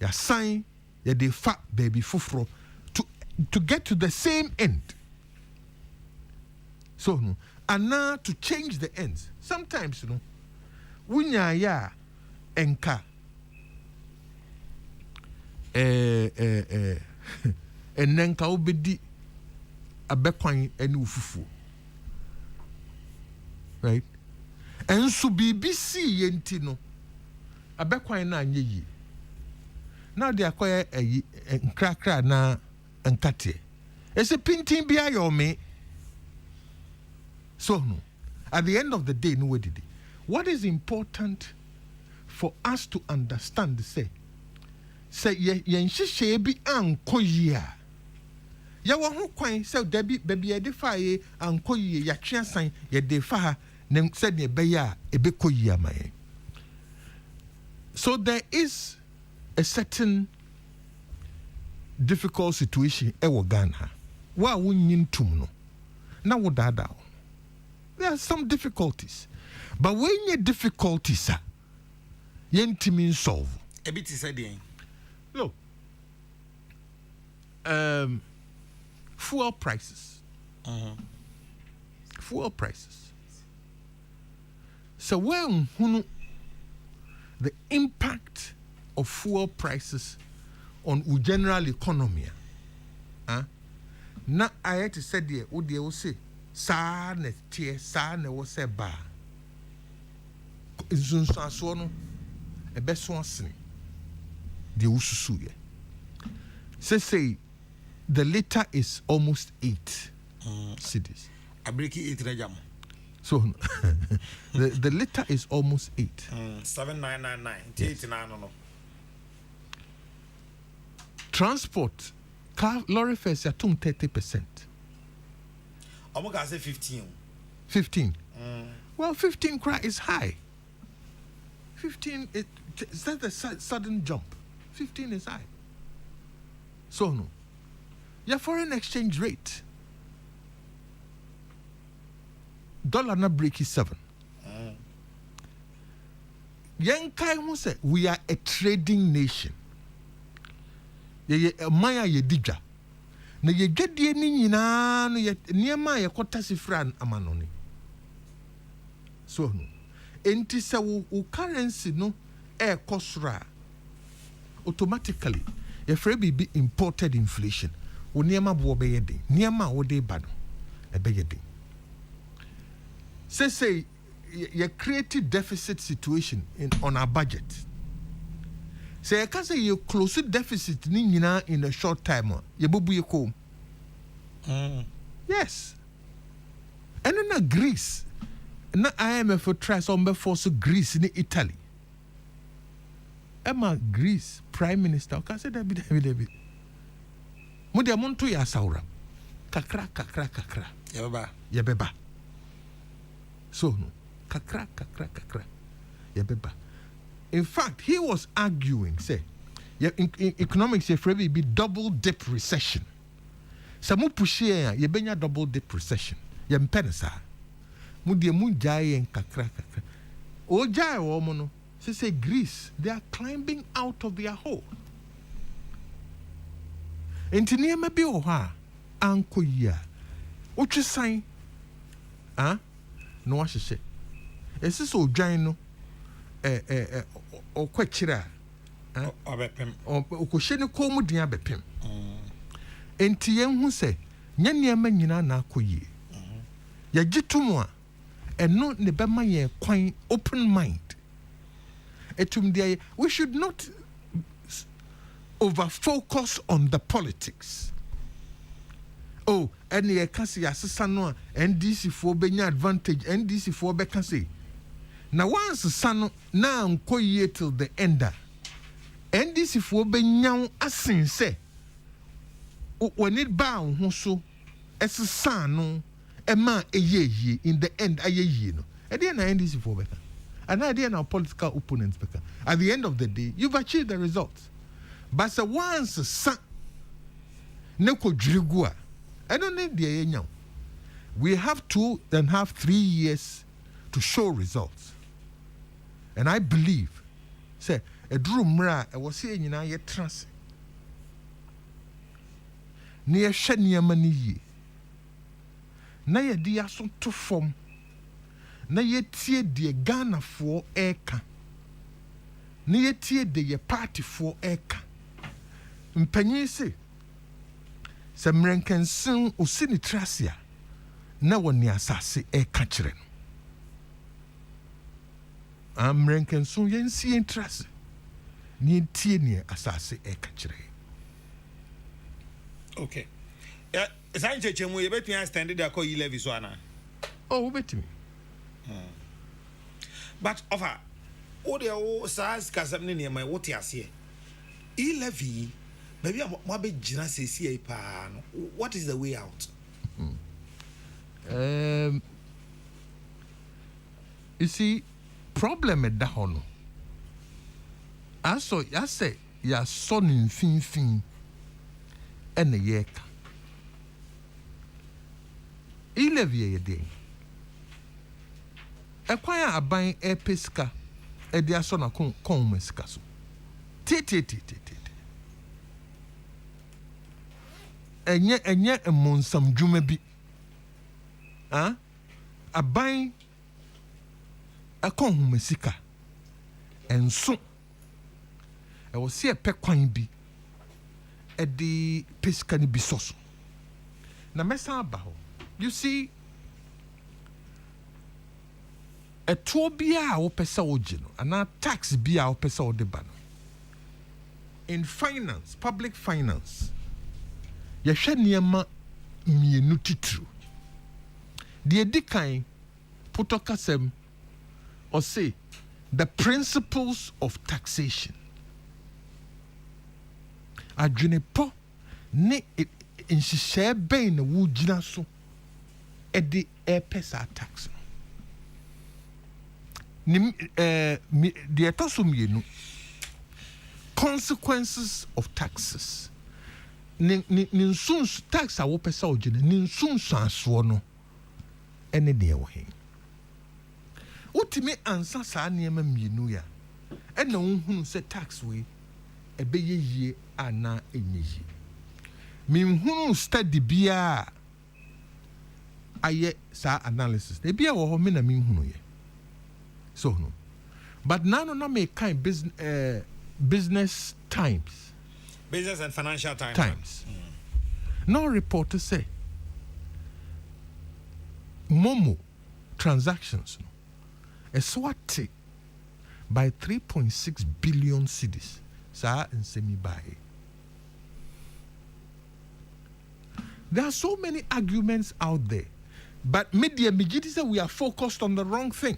ya sign ya de fa baby fufro to get to the same end. So no, and now to change the ends. Sometimes, wunya ya enka enenka obedi abekwan eni ufufu. Right? Ensu BBC yenti no abekwan na anye yi. Now they acquire nkrakra na nkate. Ese pintin bia yo me. So no. At the end of the day, no way did it. What is important for us to understand, say yen shishe bi anko yia. Ya wa ho kwan say debi baby ye defa ye anko yie ya twa san ye defa ha ne said ne be ya ebe ko yia mai. So there is a certain difficult situation e wo Ghana. Wa wonyin tum no. Na wo dada. There are some difficulties. But when you difficulties are, you can't solve. A bit is saying. Look, fuel prices. Fuel prices. So when the impact of fuel prices on the general economy, na I had to say there, what they will say. Sa ne tie sa ne wo se ba nsunsuaso no ebeso asene de ususu ye say the liter is almost 8 cedis. I break it rejam. So the liter is almost 8. 7999 Yes. 89 no. Transport car lorry fares are 30%. I'm going to say 15. 15. Well, 15 cry is high. 15 it's not a sudden jump. 15 is high. So no. Your foreign exchange rate. Dollar na break is 7. Yankai who say we are a trading nation. Ye maya ye dija. Na ye dwadie ni nyina no ye niema ye kota sifran amanoni. So no. Enti se wo currency no e kosra automatically ye free be imported inflation. Wo niema bo be yede. Niema wo de ba no e be yede. Say ye create deficit situation on our budget. Say can say you close deficit ni nyina in a short time ye bobu ye kom. Yes. And then Greece na IMF try some before so Greece in Italy. Emma Greece prime minister can say that be mo de monto ya saura kakra yebeba so no kakra yebeba. In fact, he was arguing, say, in economics, if be double dip recession. Samu pushie ye benya double dip recession. Ye mpensa. Mu de mu jaye en kakra. O jaye wo mo no. Say Greece, they are climbing out of their hole. Enti niema bi o ha anko yia. Otwe san. No ahye. Esi so dwan no okwachira Obepem. Okohye ne komu din abepem. Enti yen hu se nya niema nyina na akoyie. Ya gitum a eno ne bema ye kwan open mind. Etum dia we should not over focus on the politics. Oh, and ye can see asesa no NDC for benya advantage, NDC for be can say Now once son now nko till the end. NDC for be nyaw asin say when it bound ho so as a son no a man a ye in the end a ye no. At the end NDC for better. And idea now political opponents better. At the end of the day, you've achieved the results. But so once son neko drigua, I don't need the now. We have 2.5, 3 years to show results. And I believe, say, a drew mra, I was saying, yet trans. Near Shania Mani. Naya dia so to form. Naya tie de Ghana for eka. Naya tie de ye party for eka. Mpenye se. Se mrenken sun usini trasia. Na woni asase eka kire no. Amrenken sun yensi entrase. Ni tie ni asase eka kire. Okay. Sanche chemu ye betu stand there call levy so ana. Oh, betimi. But offer o de o sas kasam ne my what ase. Levy maybe mo be gina sesi pa no. What is the way out? You see, problem at that no. I say ya son in fin and a yeka. Levy a day. Acquire a buying a pesca, a dear son of Combs Castle. And yet a monsam jumebi. A buying a Combesika. And so I will see a pequine be at the pescani bisoso. Na mesa bao. You see, a tour be our pesa ojino, and our tax be our pesa o de bano. In finance, public finance, ya shaniama mienu true. The edikain putokasem or say the principles of taxation. Adwene ne in share bain wujina so. Edi pesa tax no. The etosumienu consequences of taxes. Ninsun tax a wo pesa ojine ninsun sanso no ene de wo hen. Utimi ansa sa niema mienu ya. Ena unhunu se tax we ebeye yie ana enyeyi. Minhunu study bia aye sa analysis. They be a wo me na minhunu ye. So no. But now no make kind business times. Business and financial times. No reporter say Momo transactions no, swati by 3.6 billion cedis. Sa and semi buy. There are so many arguments out there. But media say we are focused on the wrong thing.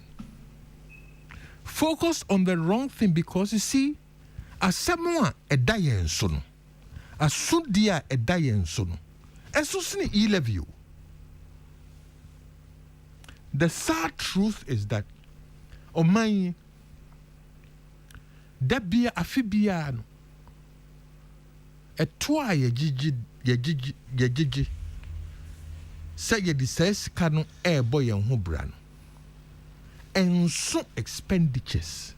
Focused on the wrong thing because you see, as someone a dying son, as soon dear a dying son, as soon as he leave you. The sad truth is that, oh my, that be a afibiano, a twa ye gigi. Say ye says cano air boy and hobran. And so expenditures.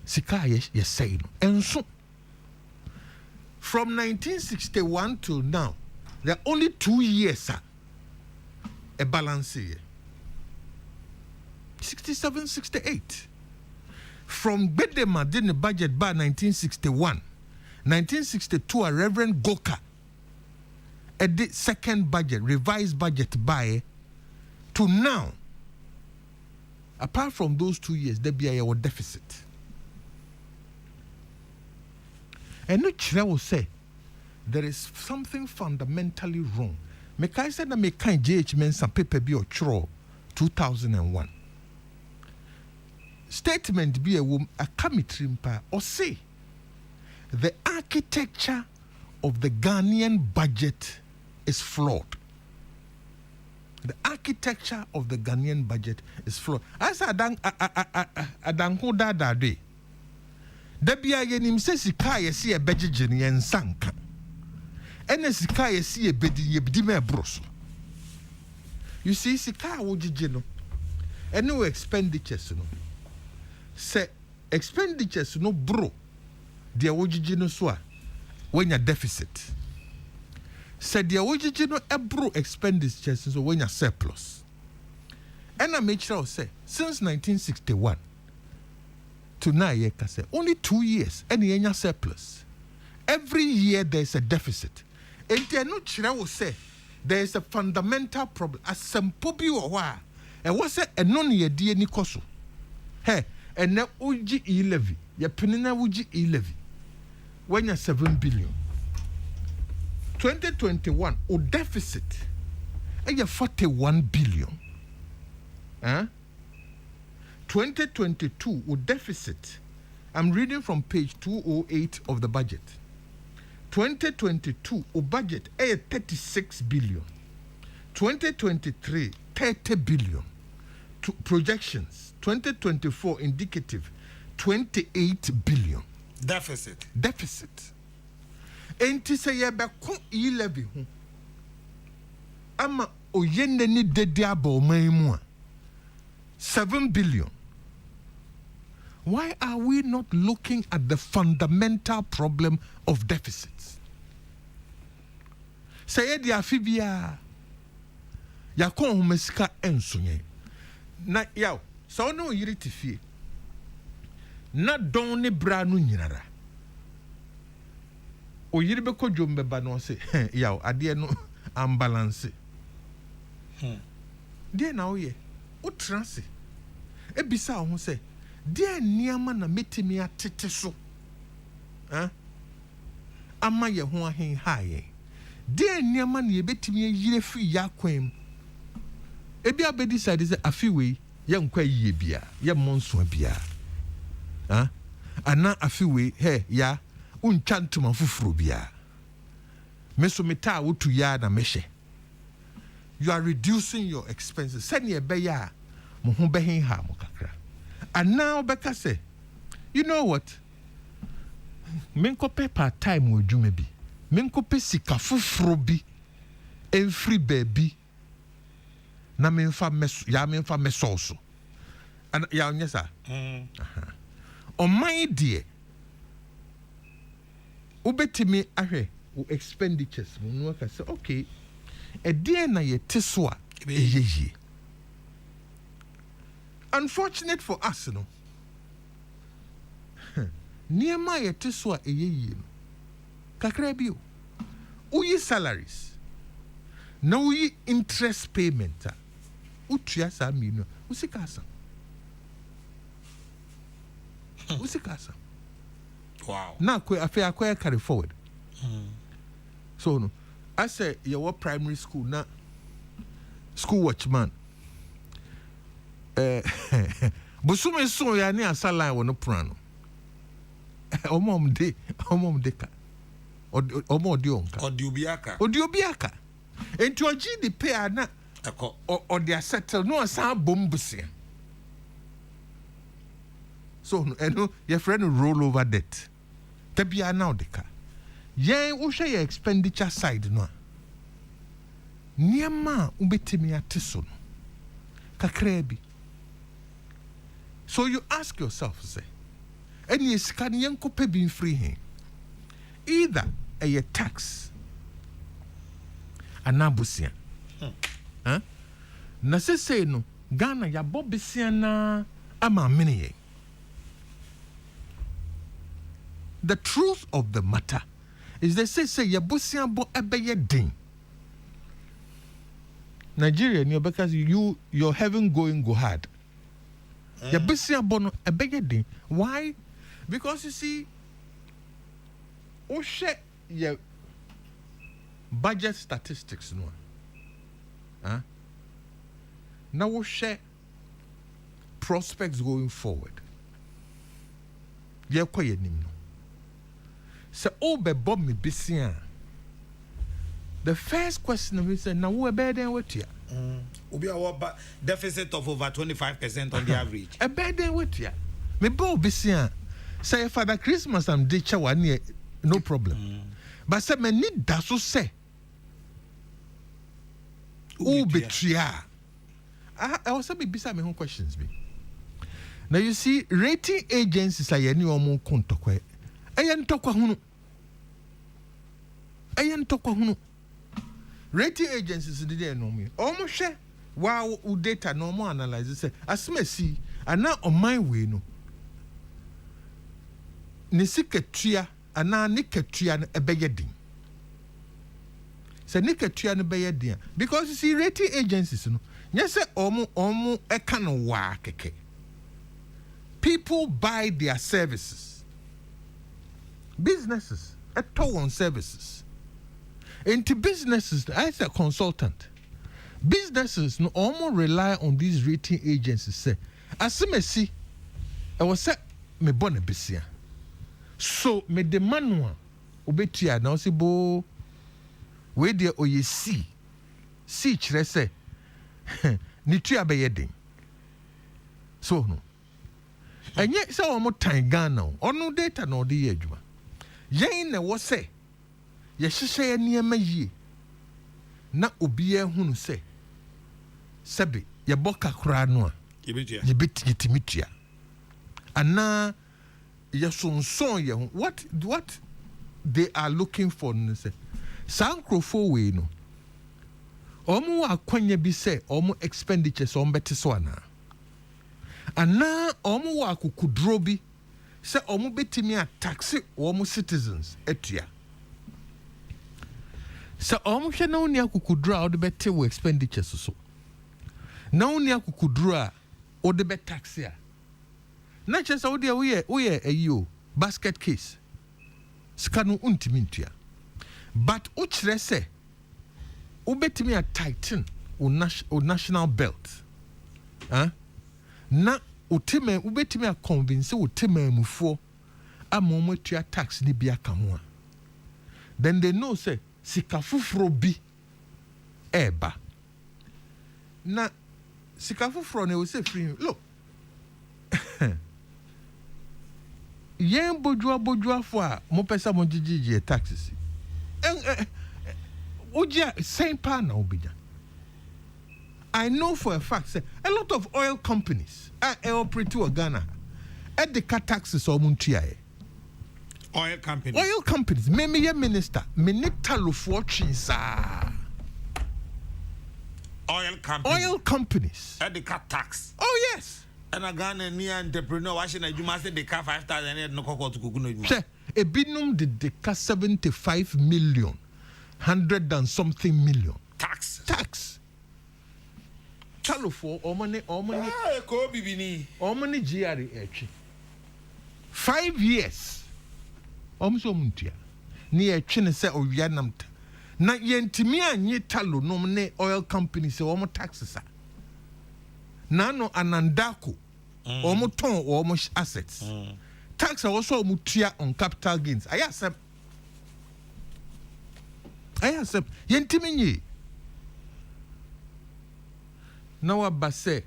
Sika ye say no. And so from 1961 till now, there are only 2 years a balance here. 67, 68. From Bedema did the budget by 1961. 1962 a Reverend Goka. The second budget, revised budget by to now, apart from those 2 years, there be a deficit. And no will say there is something fundamentally wrong. Mekai said that mekai JH men some paper be or chro 2001. statement be a woman a kamitrimpa or say the architecture of the Ghanaian budget is flawed. The architecture of the Ghanaian budget is flawed. As Adan Hoda Dade, Debia Yenim says Sika yesi a bejijin yen sanka. Ene Sika yesi a bedi yebdime bros. You see, Sika wujijino. And no expenditures no. Say expenditures no bro. Dia wujijino swa. When your deficit. Said the original ebro expenditures so when you're surplus. And I made sure say since 1961 to now only 2 years and you're surplus. Every year there's a deficit. And there no will say there is a fundamental problem. As some pobi or why and what's it and non ye dear Nikoso. Hey, and now uji levy. Your penina uji levy. When you're 7 billion. 2021, o deficit, 41 billion. 2022, o deficit, I'm reading from page 208 of the budget. 2022, o budget, 36 billion. 2023, 30 billion. Projections, 2024, indicative, 28 billion. Deficit. Enti se ye be ko levy ho ama oyenne ni dede aba oman mu a 7 billion. Why are we not looking at the fundamental problem of deficits? Say ye dia fibia ya ko homesika ensonye na yaw so no yiri tifie na don ne bra no nyinara o yiri be ko dwom beba no se yaw ade no ambalance de na o ye o transe e bisa ho se de niama na metimi atete so ama ye ho ahen haye de niama na ye betimi yire fi yakwem e bia be decide se afiwe ye nkwa yie bia ye monso bia ana afiwe ya unchantum afufuro bia meso meta wotu ya na meshe. You are reducing your expenses. Send ye be ya mo ho behin ha mo kakra. And now beka say, you know what? Menkope part time wo dwuma bi. Menkope sika fufuro bi every baby na menfa meso so. And ya onyesa. On my dear ubetimi ahwe expenditures mo ka say okay e dear na ye teso a eyeye. Unfortunate for us no niema ye teso a eyeye no kakra bi o uyi salaries na uyi interest payment utua sa mi no usikasa Wow. Now, I carry forward. So, no, I say, your primary school, now, school watchman. Busume so ya ni asala wono prano. Omom deka. Omo dionka. Odiobiaka. Enti oji di pay ana. Or they are settled no asa bombusia. So, your friend roll over debt. Tebia now deka. Yen wo hwe your expenditure side no. Niema ubetimi ateso no. Kakra bi. So you ask yourself, say, any scan yen kope bin free him. Either a tax anabusia. Na se say no, Ghana ya bobisia na ama mini. The truth of the matter is they say yabusia bo ebeye din. Nigeria, because your heaven go hard. Yabusia bo no ebeye din. Why? Because you see, share your budget statistics no. Now share prospects going forward? Ye kwa ye nim no. Se obe bob me bisia. The first question we say, now we better than what ya? Ubi a deficit of over 25% on the average. A better than what ya? Me bob bisia. Say Father Christmas I'm ditcha one year, no problem. But say me need that so say. Who betria? I was saying beside me home questions be. Now you see, rating agencies are any omo kontokwe. Ayen tokwa hunu. Rating agencies didn't know me. Almost share. Wow, data no more analyze say. As me see, and now on my way no. Nisiketua and now niketua na ebeyedin. Say niketua na ebeyedin. Because you see, rating agencies no. Yes, say omo ekano wa keke. People buy their services. Businesses tow on services. Into businesses, as a consultant, businesses no almost rely on these rating agencies. Say, as I see, I was say me born a besia. So me the manual obetia now si bo we there oye see chire say ni tua be yedin. So no. And yet, so almost time Ghana, or no data no the edge. Yen was say, yes, she say near me na ubie who say, Sabi, ya boka cranoa, ye bit yitimitia. And na ya son ya what they are looking for, say, Sankro for we no. Omu akwanya bi say, omu expenditures on better swana. And now, omu wa kukudrobi se omu betimi a taxi omu citizens etia. Se omu she na unia kukudra o de bete wo expenditures so. Na unia kukudra o de be taxi a. Na chesa o de uye eyo basket case. Skanu untimintia. But uchre se o betimi a tighten o national belt. Huh? Na utime ubetime a convince utime mufo amomo tua tax ni bia kamoa. Then they know say sika fufuro bi eba. Na sika fufuro ne we say free. Look. Yen bojua fo a mo pesa mo jijiji taxes. Oja same pa na obija. I know for a fact, say, a lot of oil companies operate to Ghana. At the cut taxes or muntiae. Oil companies. Oil companies. Me minister. Minita lo fortunes. Oil companies. Oil companies. At the cut tax. Oh yes. And a Ghana near entrepreneur watching a you must say they cut 5,000 and no cocoa to Kukuno. Say, a binum did the cut 75 million, 100 and something million. Tax. Talo for omani GRH 5 years omso muntia ni etwe se owia namta na yentimi anye talo nom ne oil company se omo taxes na no anandako omo ton omo assets tax also omo tua on capital gains ayasem yentimi nyi na wa base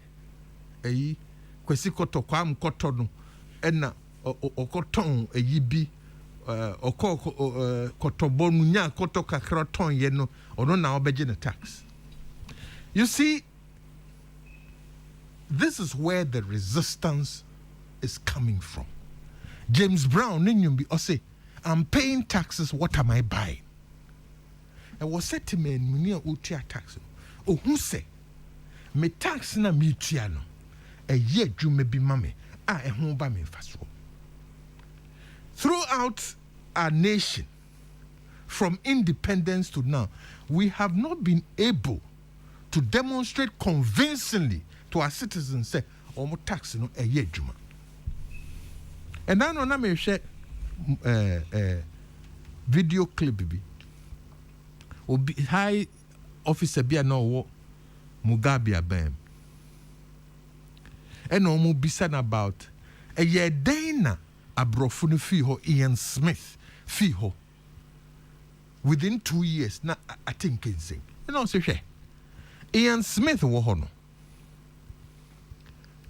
eyi kwesi koto kwam koto no ena okoton eyi bi koto bonu nya koto kakra ton ye no ono na obeje na tax. You see, this is where the resistance is coming from. James Brown ninyum bi say I'm paying taxes, what am I buying? And was said to me muni utia tax who say me tax na me tua no ye dwuma bi mame a ho ba me faso. Throughout our nation, from independence to now, we have not been able to demonstrate convincingly to our citizens say omo tax no ye dwuma. And now na me share video clip bi obi high officer bi na wo Mugabe abem. and omo bisan about a year dana abrofo no fi ho Ian Smith fi ho within 2 years na I think insane you know so Ian Smith wo ho no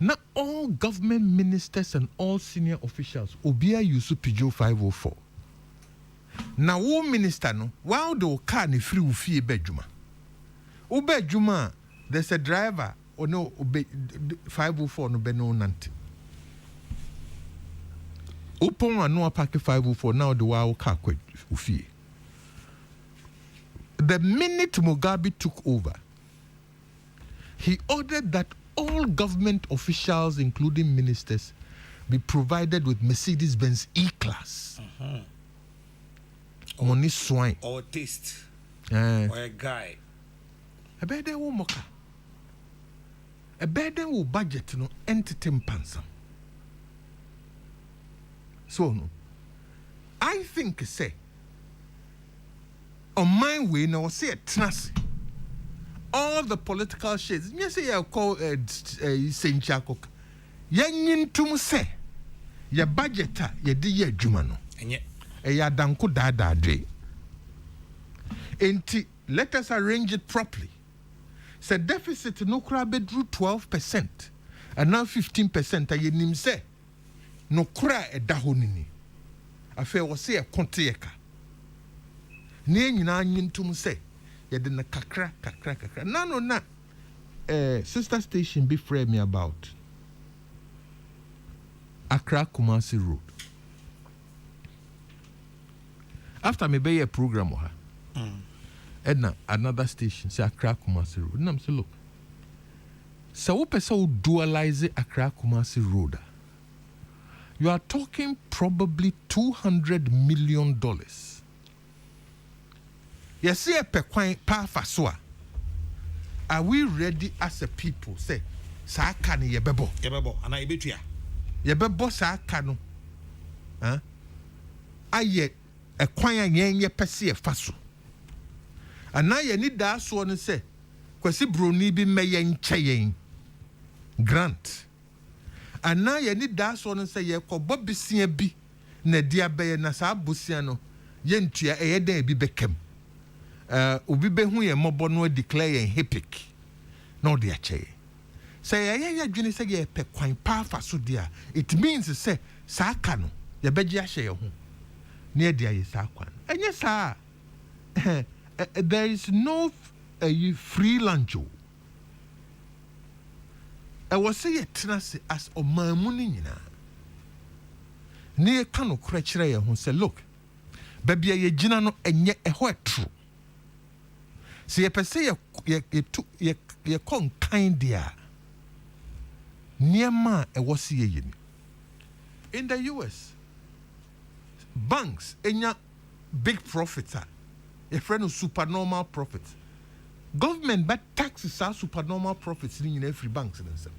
na all government ministers and all senior officials obia use Peugeot 504 na wo minister no while the car ne free wo fie bedwuma wo bedwuma there's a driver or no 504 no be no nante upon a no park 504 now the wow car wo fie. The minute Mugabe took over, he ordered that all government officials, including ministers, be provided with Mercedes-Benz E-Class. Money swine. Or taste. Or a guy. A better will mocha. A better will budget no entertain pansam. So no. I think say on my way now say a trust. All the political shades. You say I call Saint Chakok. Yen to say your budget ye di ye jumano. And yet Ya danko dada dre. Enti let us arrange it properly. Say deficit no crabe drew 12% and now 15% aye nim say no kra e dahonini. Afe wo say e konteyeka. Ne nyina nyintum say ye de na kakra. Na sister station be frame me about Accra Kumasi Road. After me be a program with her. Edna another station say Accra Kumasi Road. And I'm say look. So what person dualize Accra Kumasi Road? You are talking probably $200 million. You see a pequine pa faswa. Are we ready as a people? Say, sa kani yebebo. Yebebo, ana ibetuya. Yebebo sa kano. Huh? Aye, a kwanya yenye pesi e faso. Ana ye ni da so no say, kwasi broni bi meye nche grant. Ana ye ni da so no say ye ko bobisia bi na dia beye na sa bosia no ye ntua eye dan bi bekem. Obi be hu ye mobo no declare ye hepic. No de ache. Say ye adwene say ye pe kwan pa fa so dia. It means say sa aka no ye beji ahye ye ho. Na dia ye sa kwan. Enye sa there is no free lunch. I was say ye tenase as omamu ni nyina. Ne ka no kra kire ye ho say look. Baby ye gina no enye eho true. See, you say you con kind dear. Near ma a was in the US. Banks, enya big profits are a friend of supernormal profits. Government but taxes are supernormal profits in every banks in themselves.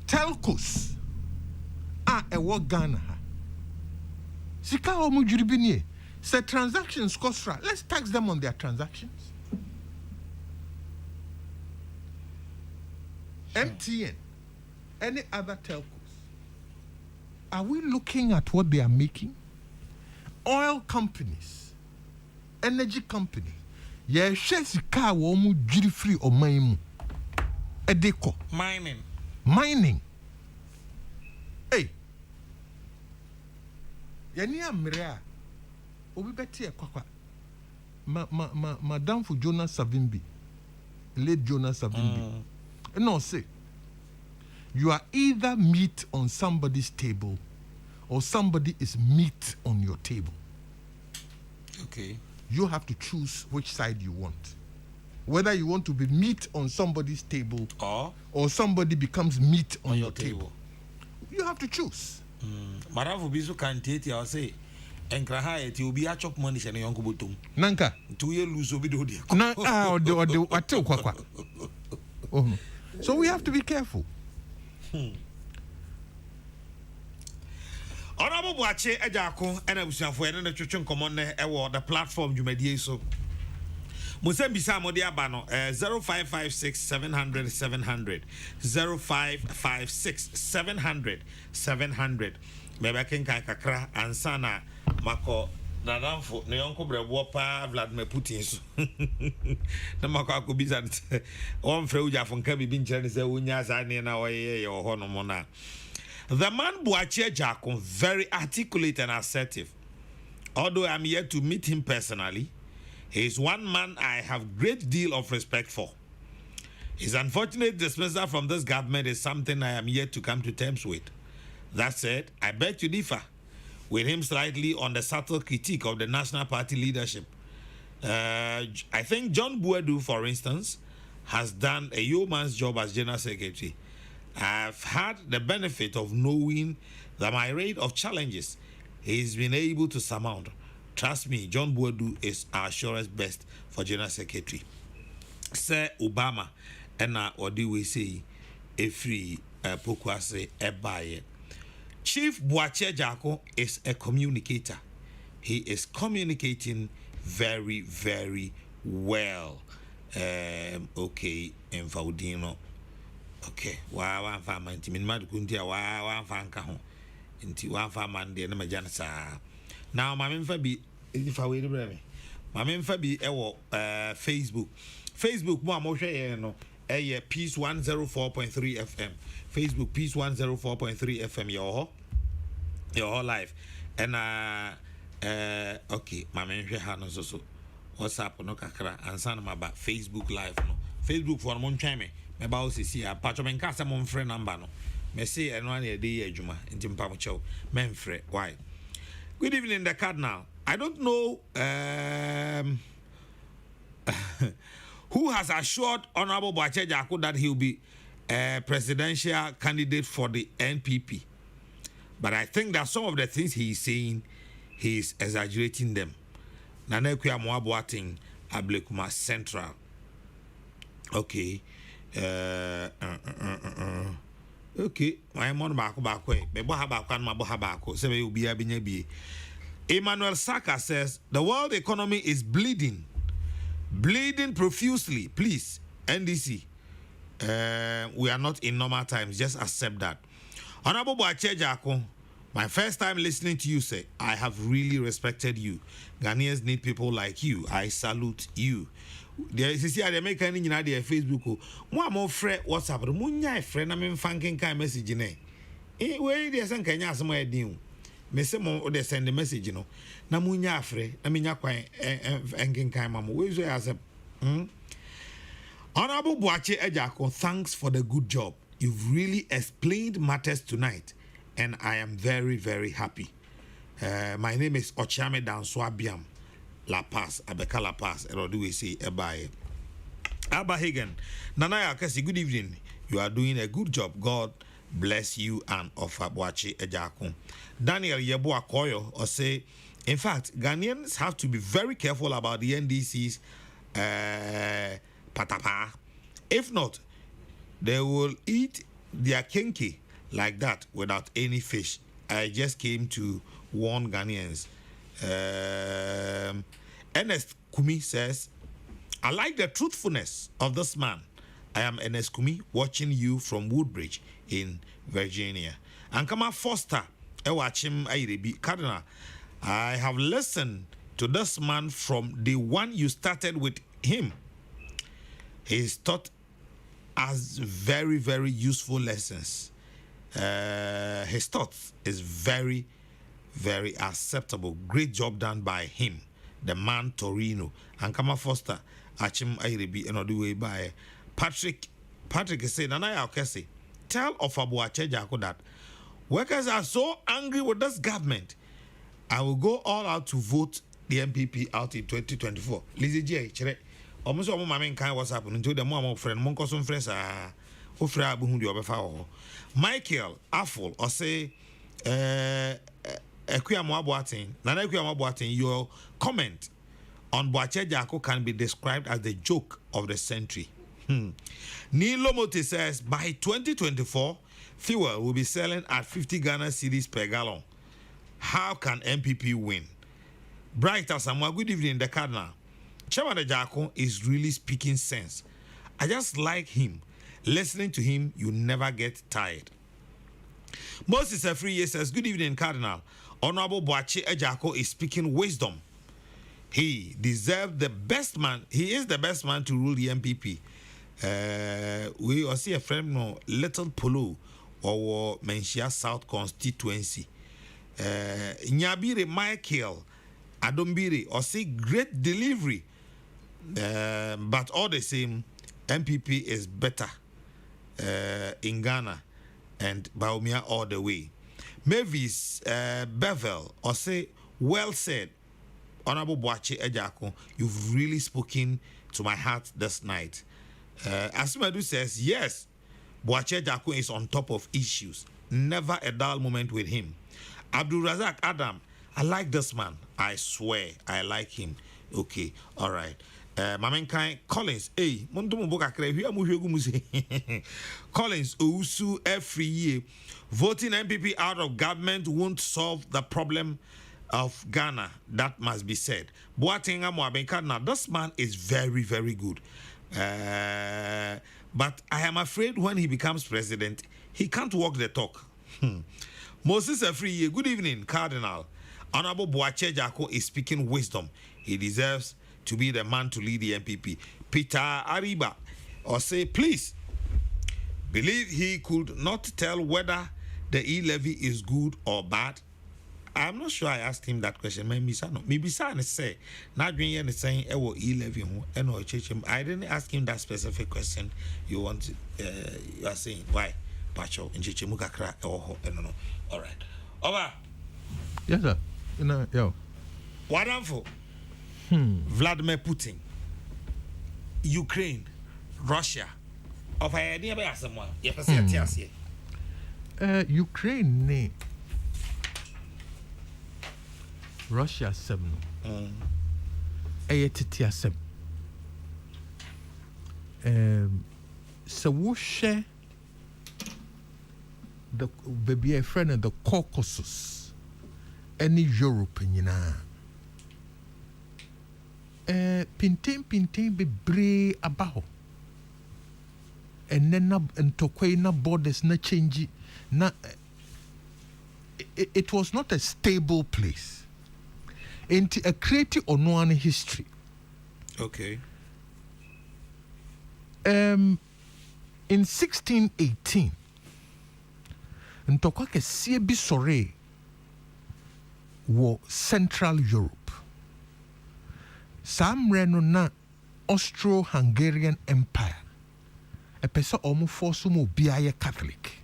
Telcos are a work Ghana. Sika omu juribini. Say transactions cost right. Let's tax them on their transactions. MTN, any other telcos. Are we looking at what they are making? Oil companies, energy companies. Yeah, shares car womu jiri free or maimu. Edeko. Mining. Hey. Yani amrea. Obi beti e kwakwa madam for Jonas Savimbi, late Jonas Savimbi. No, say you are either meat on somebody's table or somebody is meat on your table. Okay. You have to choose which side you want. Whether you want to be meat on somebody's table or somebody becomes meat on your table. You have to choose. Madam for Bisu can take you say Enkraha ti obi a chop money se na yonko botom. Nanka. 2 years lose obi do dia. Na the atel kwakwa. Oh. So we have to be careful. Honorable Boache Ejako and abusuafo ene na twetwe nkomo ne e wo the platform dwumadie so. Musembisa modi abano 0556 700 700 0556 700 700 Bebe kenkan kakra ansana mako Nadamfo ne yonko brebo pa Vladimir Putin so na mako akobisa on frɛ uja fonka bibi nkyere ne sɛ wonya sa ne na oyeye wo ho no mo na. The man Boakye Jakun, very articulate and assertive. Although I'm yet to meet him personally, he is one man I have great deal of respect for. His unfortunate dismissal from this government is something I am yet to come to terms with. That said, I beg to differ with him slightly on the subtle critique of the National Party leadership. I think John Buedu, for instance, has done a yeoman's job as General Secretary. I've had the benefit of knowing the myriad of challenges he's been able to surmount. Trust me, John Buedu is our surest best for General Secretary. Sir Obama, and what do we say? A free pokwase ebaye. Chief Boakye Jakun is a communicator. He is communicating very, very well. Okay, in Faudino. Okay, wa fa man ti min mad kuntia wa fa nka ho. Nti wa fa man de na magya sa. Now ma men fa bi if I wait bre me. Ma men fa bi Facebook. Facebook mo amohwe ye no. Peace 104.3 FM. Facebook Peace 104.3 FM your live. And okay, my man ha no so. WhatsApp no kakra ansan ma ba Facebook live no. Facebook for mon twan me ba o sisi a patcho men ka se mon frɛ number no. Me say eno an e dey adwuma nti mpa mo chew men frɛ why. Good evening the Cardinal. I don't know who has assured Honorable Boakye Jakun that he will be a presidential candidate for the NPP. But I think that some of the things he is saying, he is exaggerating them. Nana Kuya Moaboating, Ablekuma Central. Okay. Okay. My mon bakwe. Beboha bakwan maboha bako. Sebe ubi abinyebi. Emmanuel Saka says the world economy is bleeding profusely. Please, NDC, we are not in normal times. Just accept that. Honorable Boakye Jakun, my first time listening to you say, I have really respected you. Ghanaians need people like you. I salute you. There is a American in their Facebook. More friend WhatsApp. Munya friend. I'm fanking kind message. Where there's some Kenya somewhere new. Me say mo de send the message no na munya afre na menya kwan enkin kan mamo we so as Honorable Boakye Jakun, thanks for the good job. You've really explained matters tonight and I am very, very happy. My name is Ochame Danswabiam La Paz, Abeka La Paz, and do we say Ebaye Abba Hagen. Nanaya Kesseh, good evening. You are doing a good job. God bless you and offer Boakye Jakun. Daniel Yeboah Koyo or say, in fact, Ghanaians have to be very careful about the NDC's patapa. If not, they will eat their kenke like that without any fish. I just came to warn Ghanaians. Ernest Kumi says, I like the truthfulness of this man. I am Ernest Kumi, watching you from Woodbridge in Virginia. Ankama Foster, Ewachim Airebi Cardinal, I have listened to this man from the one you started with him. He's taught us very, very useful lessons. His thoughts is very, very acceptable. Great job done by him, the man Torino. Ankama Foster, Achim Airebi, and the way by Patrick is saying, Nanaya Kesseh, tell of Boakye Jakun that workers are so angry with this government. I will go all out to vote the MPP out in 2024. Lizzie J. Chere. Almost all my men kind what's happening to the mom friend. Monkoson friends are Ofra Buhundi Obefa. Michael Affle or say Ekuya Moaboating. Nana Ekuya Moaboating, your comment on Boakye Jakun can be described as the joke of the century. Nilo Mote says by 2024, fuel will be selling at 50 Ghana cedis per gallon. How can MPP win? Bright Asamoah, good evening, the Cardinal. Chairman Ejako is really speaking sense. I just like him. Listening to him, you never get tired. Moses Afriye says, good evening, Cardinal. Honorable Boache Ejako is speaking wisdom. He deserves the best man. He is the best man to rule the MPP. We also see a friend no Little Polo or Menchia South constituency. Nyabire Michael Adombire or see great delivery. But all the same, MPP is better in Ghana and Baumia all the way. Mavis Bevel or say well said. Honorable Boache Ejako, you've really spoken to my heart this night. Asimadu says, yes, Boache Ejako is on top of issues. Never a dull moment with him. Abdul Razak Adam, I like this man. I swear, I like him. Okay, all right. Mamenkai Collins, hey, Collins, Ousu every year. Voting MPP out of government won't solve the problem of Ghana. That must be said. Boatenga Moabenka, now this man is very, very good. But I am afraid when he becomes president, he can't walk the talk. Moses Afriye, good evening, Cardinal. Honorable Boache Ejako is speaking wisdom. He deserves to be the man to lead the MPP. Peter Ariba, or say, please, believe he could not tell whether the e-levy is good or bad. I'm not sure I asked him that question. Maybe San say, not doing anything, e-levy, and I didn't ask him that specific question. You want, you are saying, why? Pacho, in Chichimuka crack, or no. All right. Over. Yes, sir. Yo. What am for? Vladimir Putin, Ukraine, Russia. Of I idea by someone. Ukraine, ne. Russia 7. Ayetitia 7. So we share the baby a friend of the Caucasus, any European, pintin be brave about. And then and tokwe na borders na change na it was not a stable place. Into a creative or no history. Okay. In 1618, ntokwa kese bi sore wo Central Europe. Samre no na Austro-Hungarian Empire. A pesa omu force mo biaye Catholic.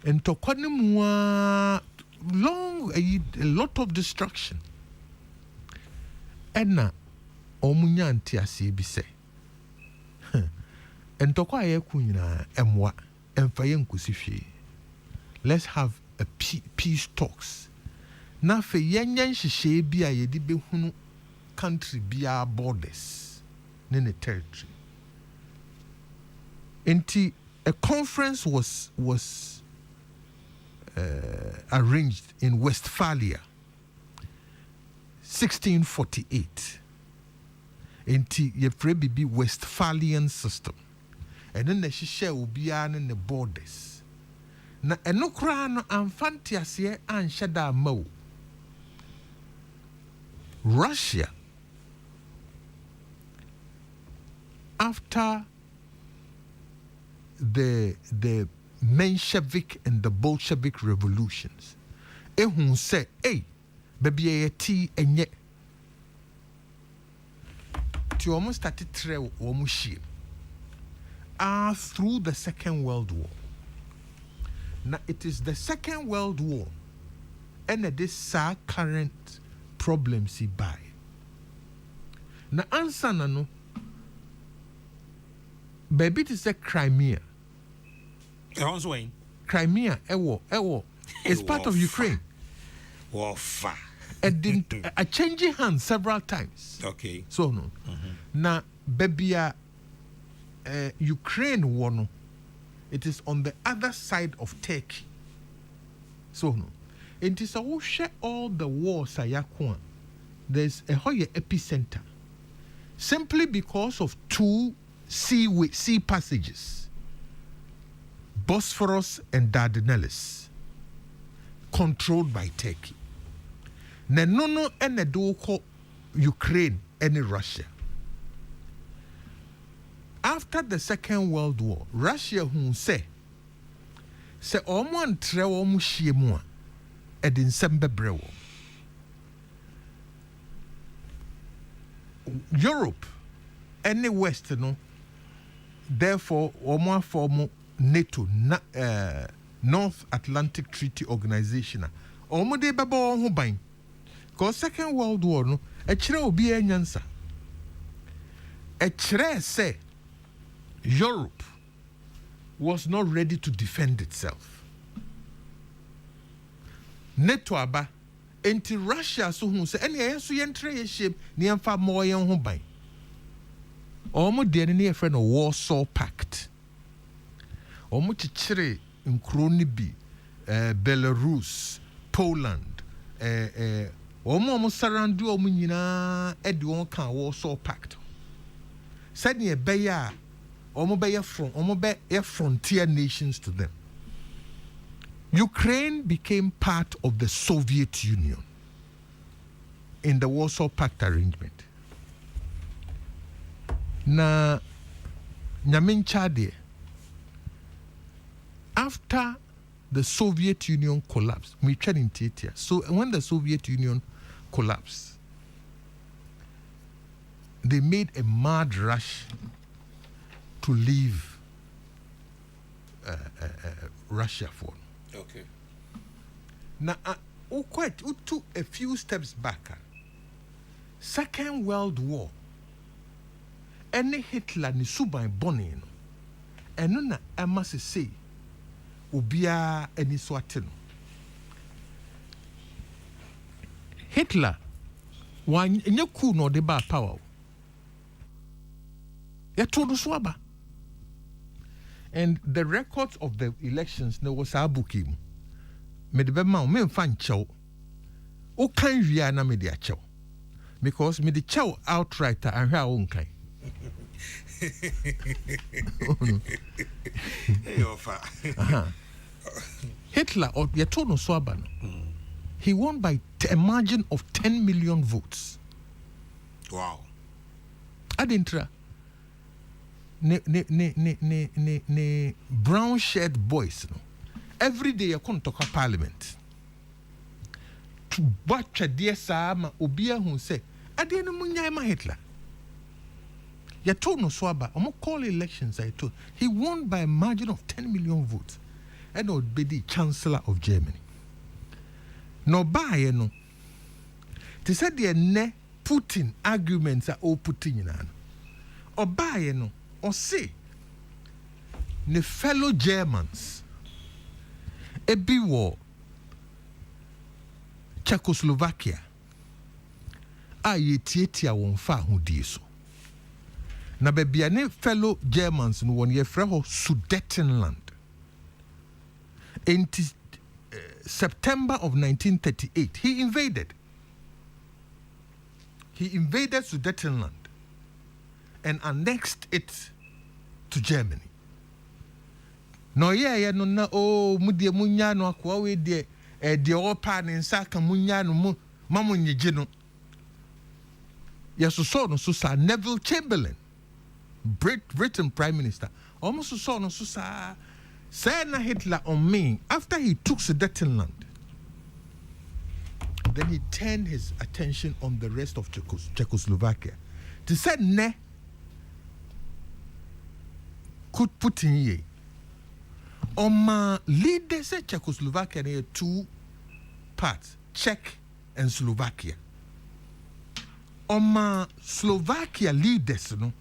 Ntokwa ne mwa long a lot of destruction. Enna omunya antiase bi se. Ntokwa ye kunyina emwa emfaye nkusifie. Let's have a peace talks. Na fe yenyen hihye bi a yedi behunu country bia borders ne ne territory. Enti a conference was arranged in Westphalia 1648. Enti yefre bibi Westphalian system. And then the hihye obia ne ne borders. Na enokra no amfantiase anhyeda mawo. Russia, after the Menshevik and the Bolshevik revolutions, ehun say, hey, baby tea enye. Ti almost started tre omu shie. Through the Second World War. Now it is the Second World War and this current problems he buy. Na answer na no. Baby it is a Crimea. Crimea, ewo. It's part of Ukraine. Wofa. A changing hands several times. Okay. So no. Na baby Ukraine one. It is on the other side of Turkey. So no. It is a share all the wars ayakwa there's a higher epicenter simply because of two sea passages, Bosphorus and Dardanelles, controlled by Turkey. Nenono ene doko Ukraine and Russia. After the Second World War, Russia who say omo antre omo hie mu a edin sembebre wo. Europe and the West no, therefore omo form NATO North Atlantic Treaty Organization. Omo de baba ho ban. Because Second World War no e kire obi enyansa. E kire say Europe was not ready to defend itself. NATO aba enti Russia so hu say ene yeso yentre ye shem ne yemfa mo yen ho ban. Omo de ne ye friend Warsaw Pact. Omo chichire nkro ni bi Belarus, Poland, omo surround omo nyina e de won kan Warsaw Pact. Said ne be ya omo be frontier nations to them. Ukraine became part of the Soviet Union in the Warsaw Pact arrangement. Na nyaminchade after the Soviet Union collapsed, so when the Soviet Union collapsed, they made a mad rush to leave Russia for. Okay. Now, we took a few steps back. Second World War, any Hitler ni suban boni no, eno na ema se say obia any swatino. Hitler wan enye ku no de ba power. Ya todo swaba. And the records of the elections no was abukim. Me de be ma me mfa nchew. O kan wia na me de achew. Because me de chew outright and hwa o nkan. Hitler or Yatono Swabano, he won by a margin of 10 million votes. Wow. Adintra. Ne brown shirt boys. No? Every day you come to parliament. To watch a dear Sama Obia who say, I didn't munya Hitler. Yatono Swaba, I'm not call elections. I told he won by a margin of 10 million votes. And would be the Chancellor of Germany. No buy no. They said the ne Putin arguments are all Putin in. Or buy no. Or say ne fellow Germans ebi war Czechoslovakia a yetietia won fa ho die so. Na bebia ne fellow Germans no won ye frɛ ho Sudetenland. In September of 1938, he invaded Sudetenland and annexed it to Germany. No no na mudie munya no akwa we de opa ne nsa ka munya no mu mamunye no. Yes, so no so Neville Chamberlain, Britain Prime Minister. Almost so no so Sena Hitler on me after he took Sudetenland. Then he turned his attention on the rest of Czechoslovakia. To say ne could put in ye. My leaders say Czechoslovakia there two parts, Czech and Slovakia. My Slovakia leaders no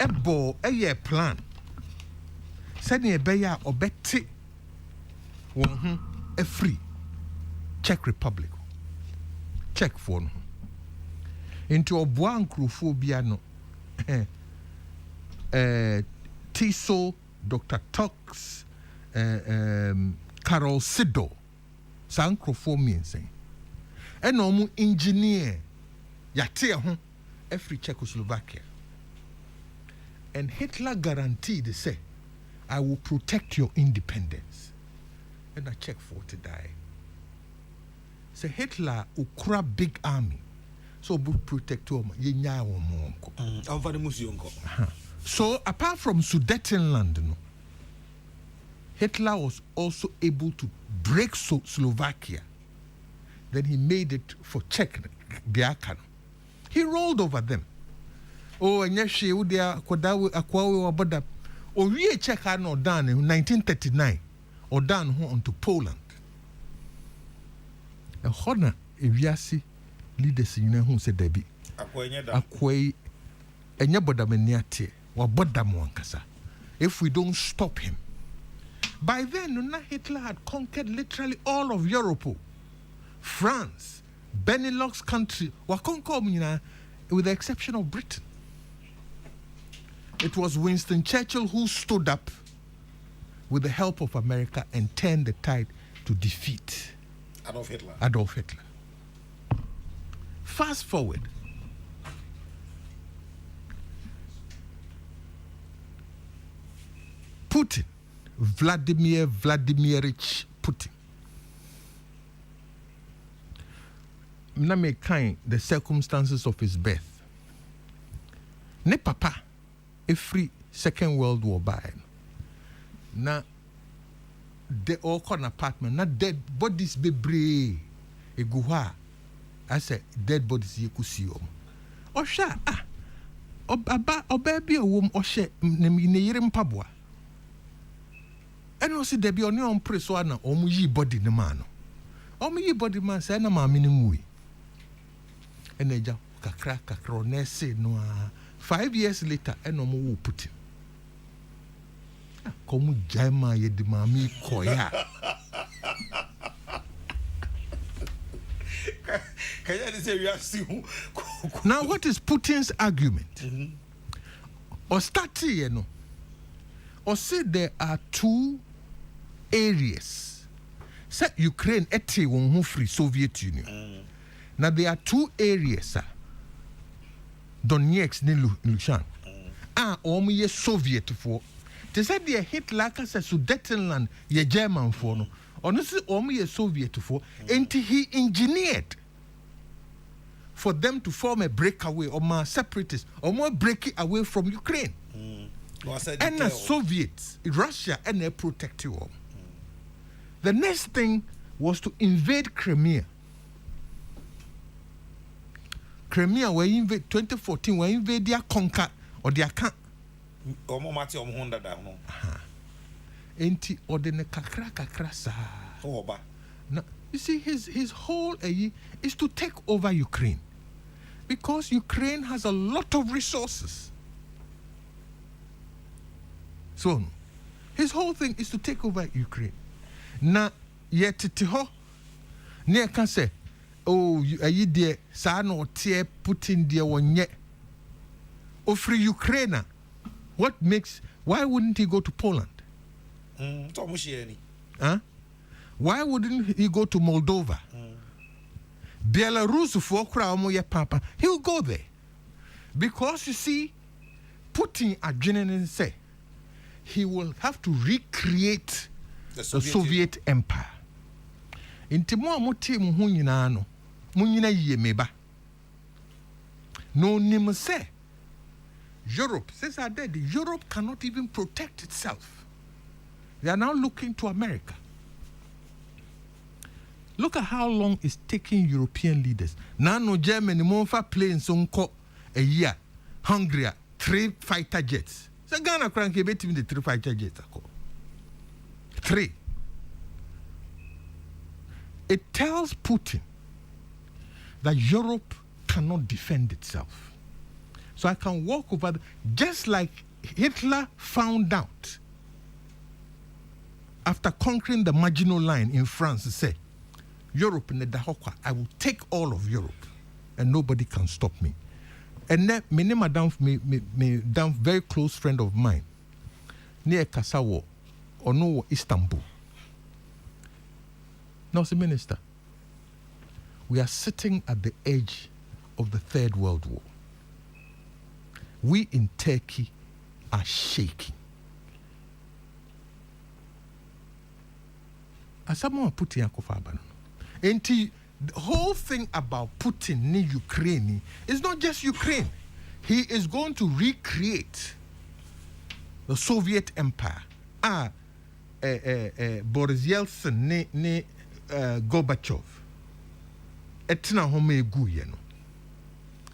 a plan. Said ne beya obeti a free Czech Republic. Czech for no. Into obuan krufobia no. Tiso, Dr. Tox, Carol Sido, Sankrofo means. and no engineer yate ho every Czechoslovakia. And Hitler guaranteed, say, I will protect your independence. And I Czech for to die. Say Hitler ukura big army. So we protect you. So apart from Sudetenland, no, Hitler was also able to break Slovakia. Then he made it for Czech, Biakan. He rolled over them. Oh, and yes, she would akwawe wabada. Oh, we Czech had not done in 1939 or done onto Poland. A honor if yasi leaders in who said Debbie. Akwe enya bodameniate wa bodamuankasa. If we don't stop him. By then, Hitler had conquered literally all of Europe. France, Benelux country were conquered with the exception of Britain. It was Winston Churchill who stood up with the help of America and turned the tide to defeat Adolf Hitler. Fast forward. Putin, Vladimir Vladimirovich Putin. Na me kind the circumstances of his birth. Ne papa, a free Second World War by. Na the all con apartment, na dead bodies be brave. E guha. I said dead bodies ye could see Osha baby a womb oshe ne yirim pabwa. And also there be only on press one or ye body the man. Or me body man say na mammy mui. And they kakra nese no 5 years later and no more put him. Come jama ye di mami koya. Now what is Putin's argument? Or start you know. Or say there are two areas. Say Ukraine ete won free Soviet Union. Now there are two areas. Donetsk ni Lushan. Ye Soviet for. They said they Hitler ka say Sudetenland ye German for no. Honestly, ye Soviet for. And he engineered for them to form a breakaway or more separatists or more breaking away from Ukraine. And the Soviets, Russia, and they protect you all. The next thing was to invade Crimea. Crimea were invade 2014, were invade their conquer or their can. Enti ordene kakra sa. Now, you see, his whole is to take over Ukraine. Because Ukraine has a lot of resources. So, his whole thing is to take over Ukraine. Now, yet tiho, near can say, oh, you dear, son or tear Putin dear one yet. Oh, free Ukraine. Why wouldn't he go to Poland? Why wouldn't he go to Moldova? Belarus for Kraumo Papa. He'll go there. Because you see, Putin and say he will have to recreate the Soviet Empire. Inti mo amuti mu nyina no. Mu nyina yie meba. No nim say Europe, since are dead, Europe cannot even protect itself. They are now looking to America. Look at how long it's taking European leaders. Now, no Germany, Monfa planes on a year. Hungary, 3 fighter jets. So Ghana cranky between the 3 fighter jets. 3. It tells Putin that Europe cannot defend itself. So I can walk over, just like Hitler found out after conquering the Maginot Line in France, say, Europe in the Dahokwa, I will take all of Europe and nobody can stop me. And then, my name down very close friend of mine, near Kesseh or no Istanbul. Now, the minister, we are sitting at the edge of the Third World War. We in Turkey are shaking. As someone put in and the whole thing about Putin in Ukraine is not just Ukraine. He is going to recreate the Soviet Empire. Boris Yeltsin ne Gorbachev. Etna home guye no.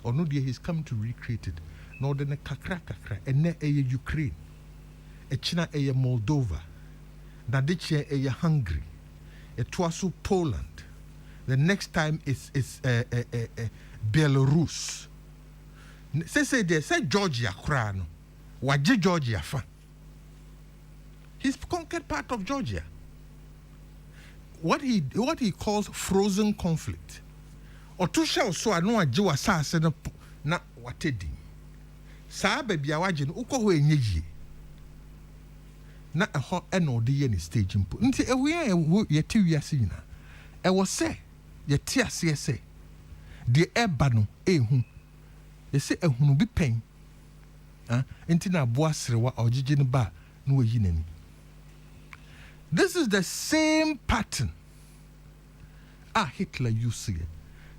Or no dear, he's come to recreate it. No de ne kakra and ne Ukraine. Echina Moldova. Nadiche Hungary. Etwasu Poland. The next time is Belarus. Say Georgia krano. Waje Georgia fa. He's conquered part of Georgia. What he calls frozen conflict. Otusha so anu aje wasase na watedi. Saa baby awaje no uko ho enyeji. Na eho eno de ye ni stage mpo. Nti ewe yeti wiase nyina. E wo se yeti ase se de eba no ehu. Ye se ehunu bi pen. Nti na bo asrewa ogege ne ba na wayi nani. This is the same pattern Hitler used it.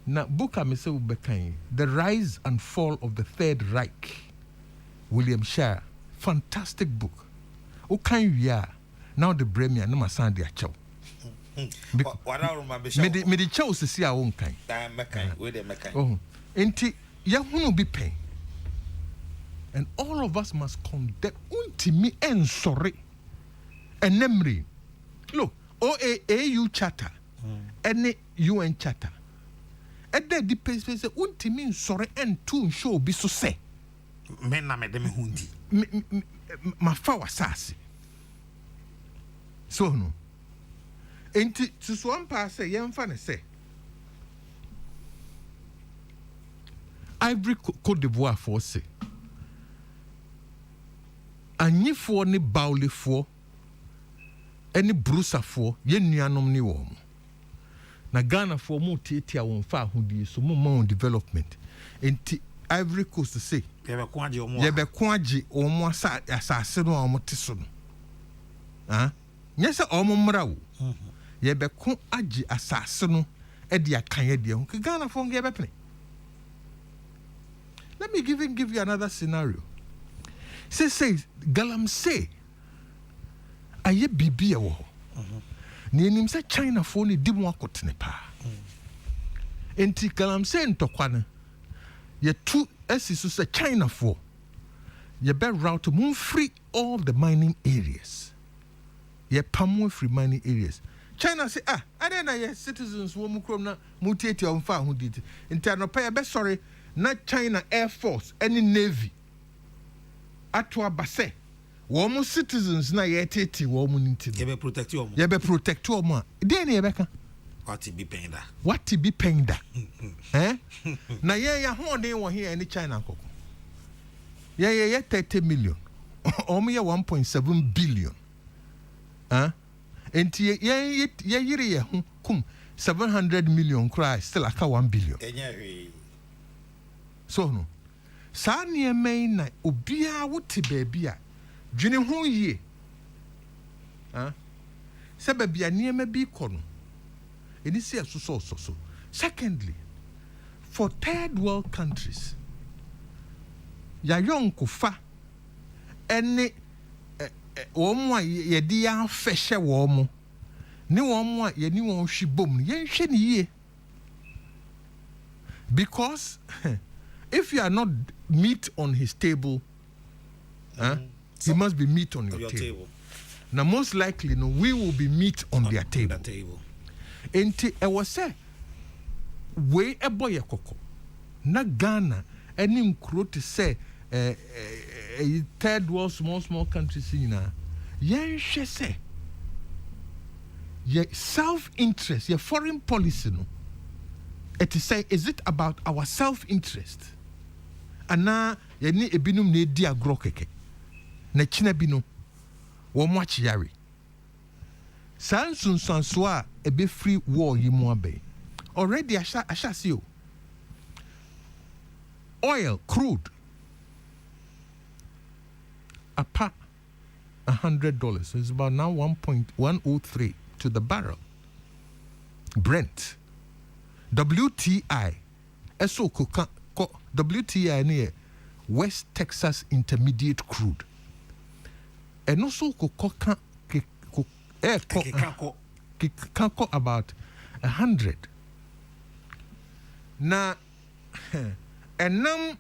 Now, book The Rise and Fall of the Third Reich, William Shire, fantastic book. Okay, yeah. Now the Bremia no masandi a chow. Me the chow se see our own kind. Oh, enti yahunu be pain. And all of us must condemn me and sorry. And memory. Look, OAU charter, any UN charter. At that depends, ultimate sorry and two show be so say. Men na me dem hundi. Ma fa wasasi. So no. Enti to one pass say yemfa say. Ivory Cote d'Ivoire for say. Anyifo ni baulifo. Any bruiser for ye nuanom ni wo na Ghana for mo tietia won fa ahudi so mo development enti Ivory Coast say ye be ko age omo asase no omo teso no nya se omo mra wo ye be ko age asase no e de akan ye de ho Ghana for nge be pene. Let me give you another scenario. Say Galamsey aye bibi e wo ni enim se China fo ni di mo akotene pa enti Galamsey ntokwa no ye tu asisu se China fo ye be route mo free all the mining areas ye pamo free mining areas. China say ade na ye citizens wo mu krom na mu tieti o mfa ho diti enti anopa ye be sorry na China Air Force any Navy atwa base womo citizens na yetete womo nti ye be protect you omo dey na ye beka what be penda na ye ya ho dey wo here ni China kokko ye 30 million omo ye 1.7 billion enti ye yire ye ho kum 700 million cry still aka 1 billion so no sa ne mai na obia wote baby a dwene ho yie se babia niema bi kono eni se so. Secondly, for third world countries ya yonko fa ene womo a ye di ya fehye womo ne womo a ye ni won hwibom ye hwe ne yie because if you are not meat on his table he must be meat on your table. Now, most likely, no, we will be meat on their table. Enti e was say, we a boy a coco. Na Ghana, any nkro to say, third world small countries in yen she say, ye self-interest, ye foreign policy, no. It is say, is it about our self-interest? Ana ye ni ebinum ne di agro keke. Na China bino wo mwachi yari sansun sanswa ebe free war yi mu abe already I shall see you. Oil, crude, apart $100. So it's about now 1.103 to the barrel. Brent, WTI, WTI near West Texas Intermediate Crude. And also about 100. Now, and num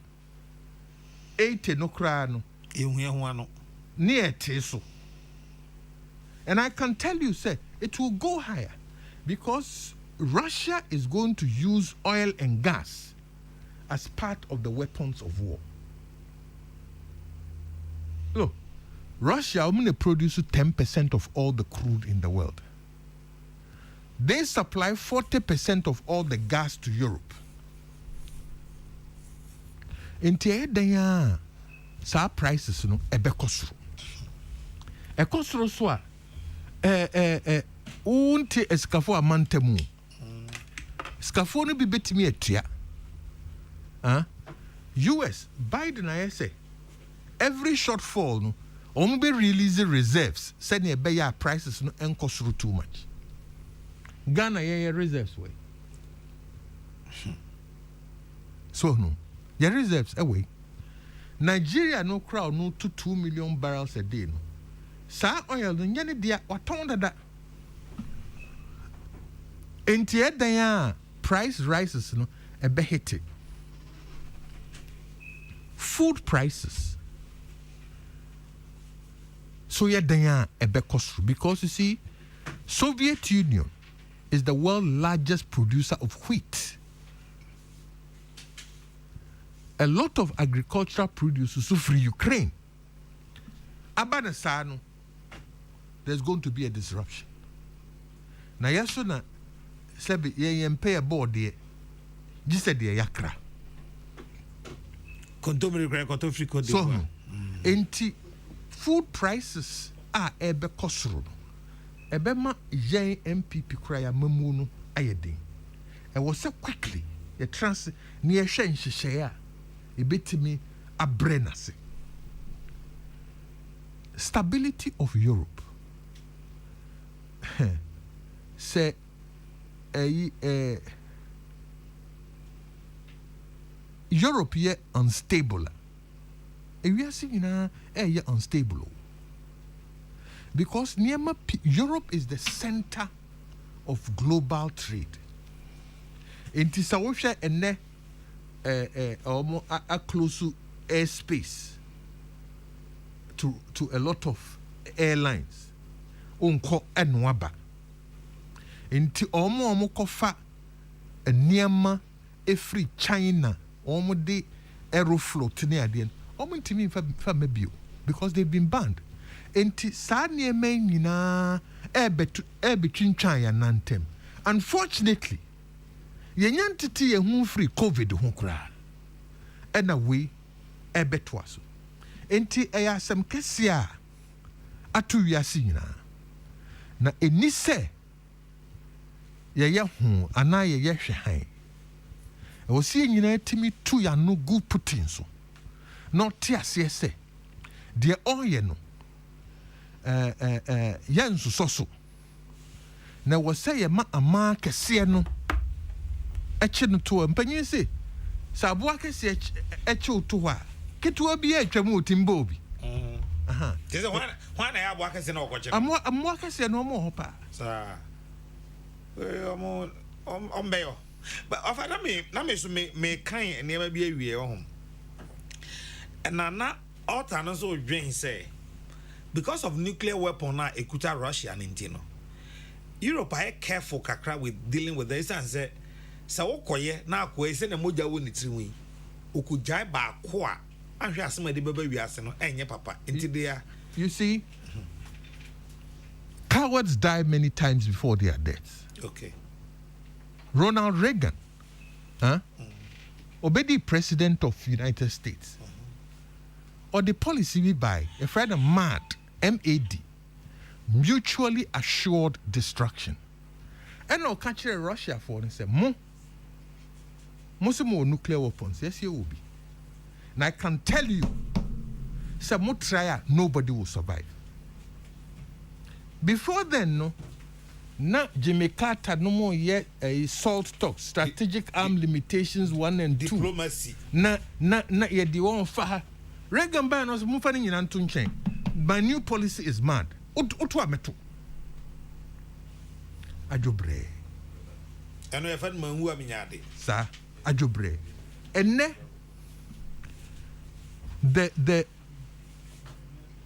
80 no crano. Near Teso. And I can tell you, sir, it will go higher because Russia is going to use oil and gas as part of the weapons of war. Look, Russia only produces 10% of all the crude in the world. They supply 40% of all the gas to Europe. In Tiedaya, sa prices no ebekosro. Ekosro so a unti eskafo amantemu. Skafo no bi betimi atua. US Biden I say every shortfall no be release reserves said ne be ya prices no enkosro too much. Ghana ye reserves way. So no, your reserves away. Nigeria no crowd no to 2 million barrels a day no. Sa oil no nyane dia waton dada. Enti edan price rises no ebe hit. Food prices. So edan ebe cost because you see Soviet Union is the world's largest producer of wheat. A lot of agricultural produce free Ukraine. Abanasano, there's going to be a disruption. Na yasuna sebi ye pay a board there. Just de yakra. So enti food prices are ebe kosro. Ebe ma yen MPP kraya mamu no ayedin. E was so quickly the trans near shen share. Ebetimi abrenase. Stability of Europe. Say Europe ye unstable. We are seeing ye unstable. Because Europe is the center of global trade. In Tisawosha ene a close airspace to a lot of airlines. Unko enwaba. Inti omo kofa niema free China. Omo de aeroflot ne adien. Omo ntimi fa mebio because they've been banned. Inti sa niema nyina between China nantem. Unfortunately, yanyantiti ye hu free COVID hu kra. Ena we ebetwa so. Enti eya sem Kesseh atu wiase nyina. Na eni se ye hu ana ye hwe han. E wo se nyina timi tu ya no gu Putin so. No ti ase se de oye no ye nsuso so. Na wo se ye ma ama Kesseh no eche no to mpanyin se saboa Kesseh eche to a ketewa bi atwam otimbo bi Tese wana ya aboa Kesseh na okoche amwa Kesseh no mo hopa sa ombeyo but ofa na me so me kan niam bi awie ho na alter no so dwen say because of nuclear weapon na ekuta Russia nintino Europe are careful kakra with dealing with this and say sa wokoye na akoye se na moja wo nitiriwi okujai ba ko a ahwe asema de baba wiase no enye papa ntide you see cowards die many times before their deaths. Okay. Ronald Reagan obedi president of United States or the policy we buy a friend of MAD mutually assured destruction and no catch Russia for and say mo most more nuclear weapons. Yes, you will be. And I can tell you, some more trial, nobody will survive. Before then, no, na Jimmy Carter no more yet a SALT talk, strategic arm limitations 1 and 2. Diplomacy. Na ye di one fa. Reagan ban was moving in Antun chain. My new policy is mad. Utwa metu. Ajobre. Eno ye fan manhu aminyade. Sa ajobre. Enne the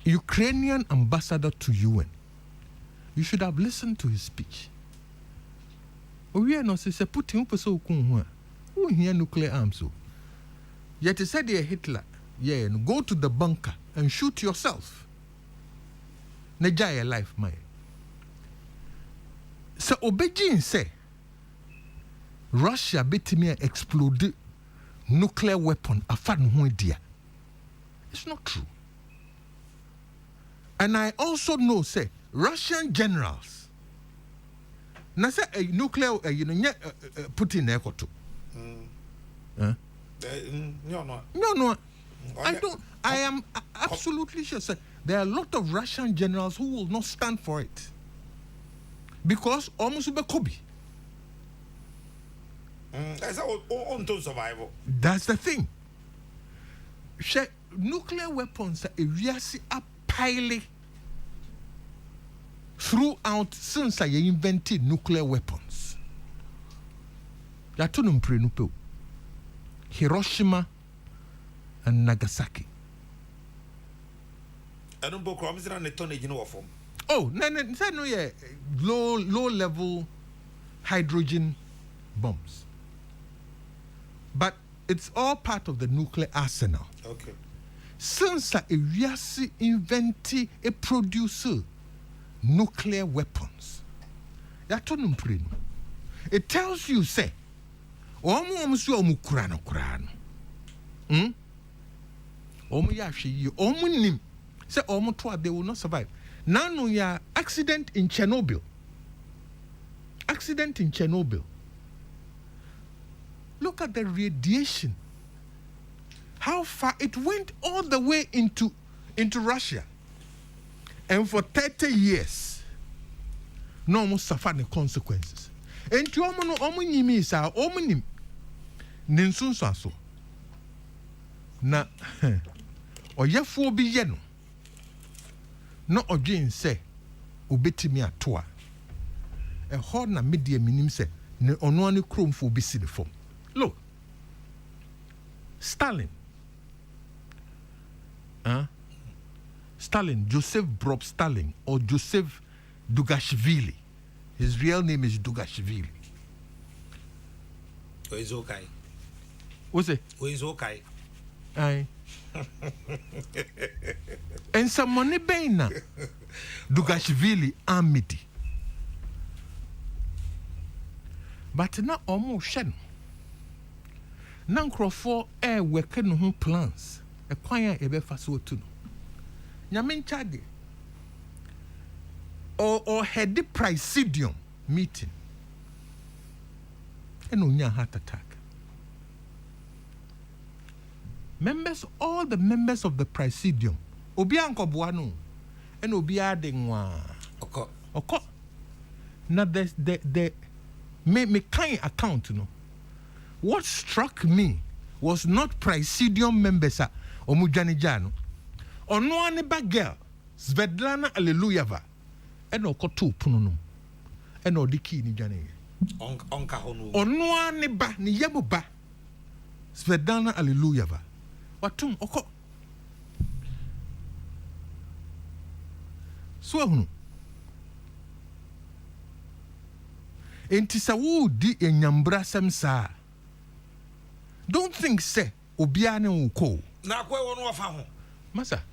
Ukrainian ambassador to UN. You should have listened to his speech. We are not say Putin so kun who hear nuclear arms so. Yet he said Hitler, yeah, and go to the bunker and shoot yourself. Neja your life, my. So Obejin say Russia betimi explode nuclear weapon afan ho dia. It's not true. And I also know say Russian generals na say a nuclear Putin ekoto. No. I am absolutely sure sir, there are a lot of Russian generals who will not stand for it. Because almost be Kobe. That's on to survival. That's the thing. Nuclear weapons are a pile throughout since I invented nuclear weapons. Hiroshima and Nagasaki. I don't book promise on the tonnage in form. Oh, no, yeah, low level hydrogen bombs. But it's all part of the nuclear arsenal. Okay. Since we invented a producer nuclear weapons. It tells you, say, omu kurano. Omu yashi, omu nim. Say omu twa, they will not survive. Now no ya accident in Chernobyl. Look at the radiation. How far it went all the way into Russia. And for 30 years, no more suffer the consequences. And to omu nyimi sa omu nim. Ninsun so. Na oyefo bi ye no. No odwen say obetimi atoa. E ho na media minim say ne ono ani kromfo bi si ne fom. Look. Stalin, Joseph Brob Stalin or Joseph Dugashvili. His real name is Dugashvili. Oh, it's okay. What's it? Oh, it's okay. Aye. And some money baina Dugashvili Amity. But not almost shen. Nankrofo working no plans. A quiet ebe faso to no. Nyamin chade. Or had the Presidium meeting. And unya heart attack. All the members of the Presidium, Obianko Buano, and Obia Dengwa. Oko. Now there's the me kind account, you know. What struck me was not Presidium members Omujanijano. Ono ba girl, Svetlana Allelujeva, and Okotu Pununum, and Odiki ni Jane. Onka Honu. Ono ba ni Yabuba, Svetlana Allelujeva. Watum Oko. Swahunu. Entisawu di enyambra semsa. Don't think say obiane uko. Na kwe wonu afa ho. Masa.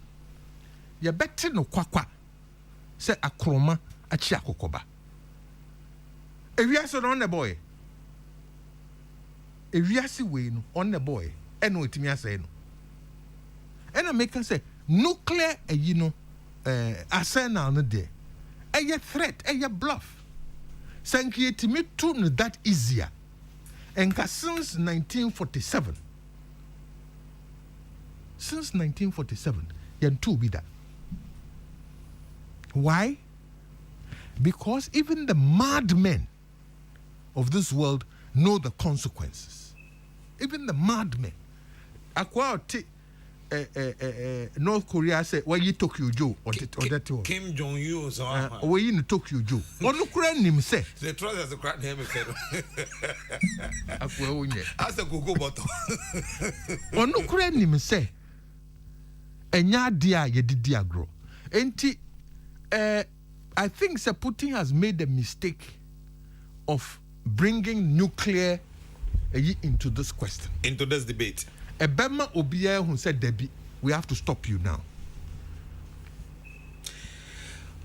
Ya bette no kwakwa. Se akroma achi akokoba. Ewiase no on the boy. Ewiase we no on the boy. Eno etimi ase no. Ena make say nuclear arsenal no there. Eye threat, eye bluff. Sanki etimi to no that easier. And since 1947, you two be that. Why? Because even the madmen of this world know the consequences. Even the madmen. North Korea say, "Why you Tokyo Joe or that one?" Kim Jong-un so. Why you Tokyo Joe? Or no Korean him say. The trust has a crack name. As the cocoa bottle. Or no Korean him say. Enya dia ye didi agro. Enti, I think Sir Putin has made the mistake of bringing nuclear into this question, into this debate. Ebema Obiya who said, Debbie, we have to stop you now.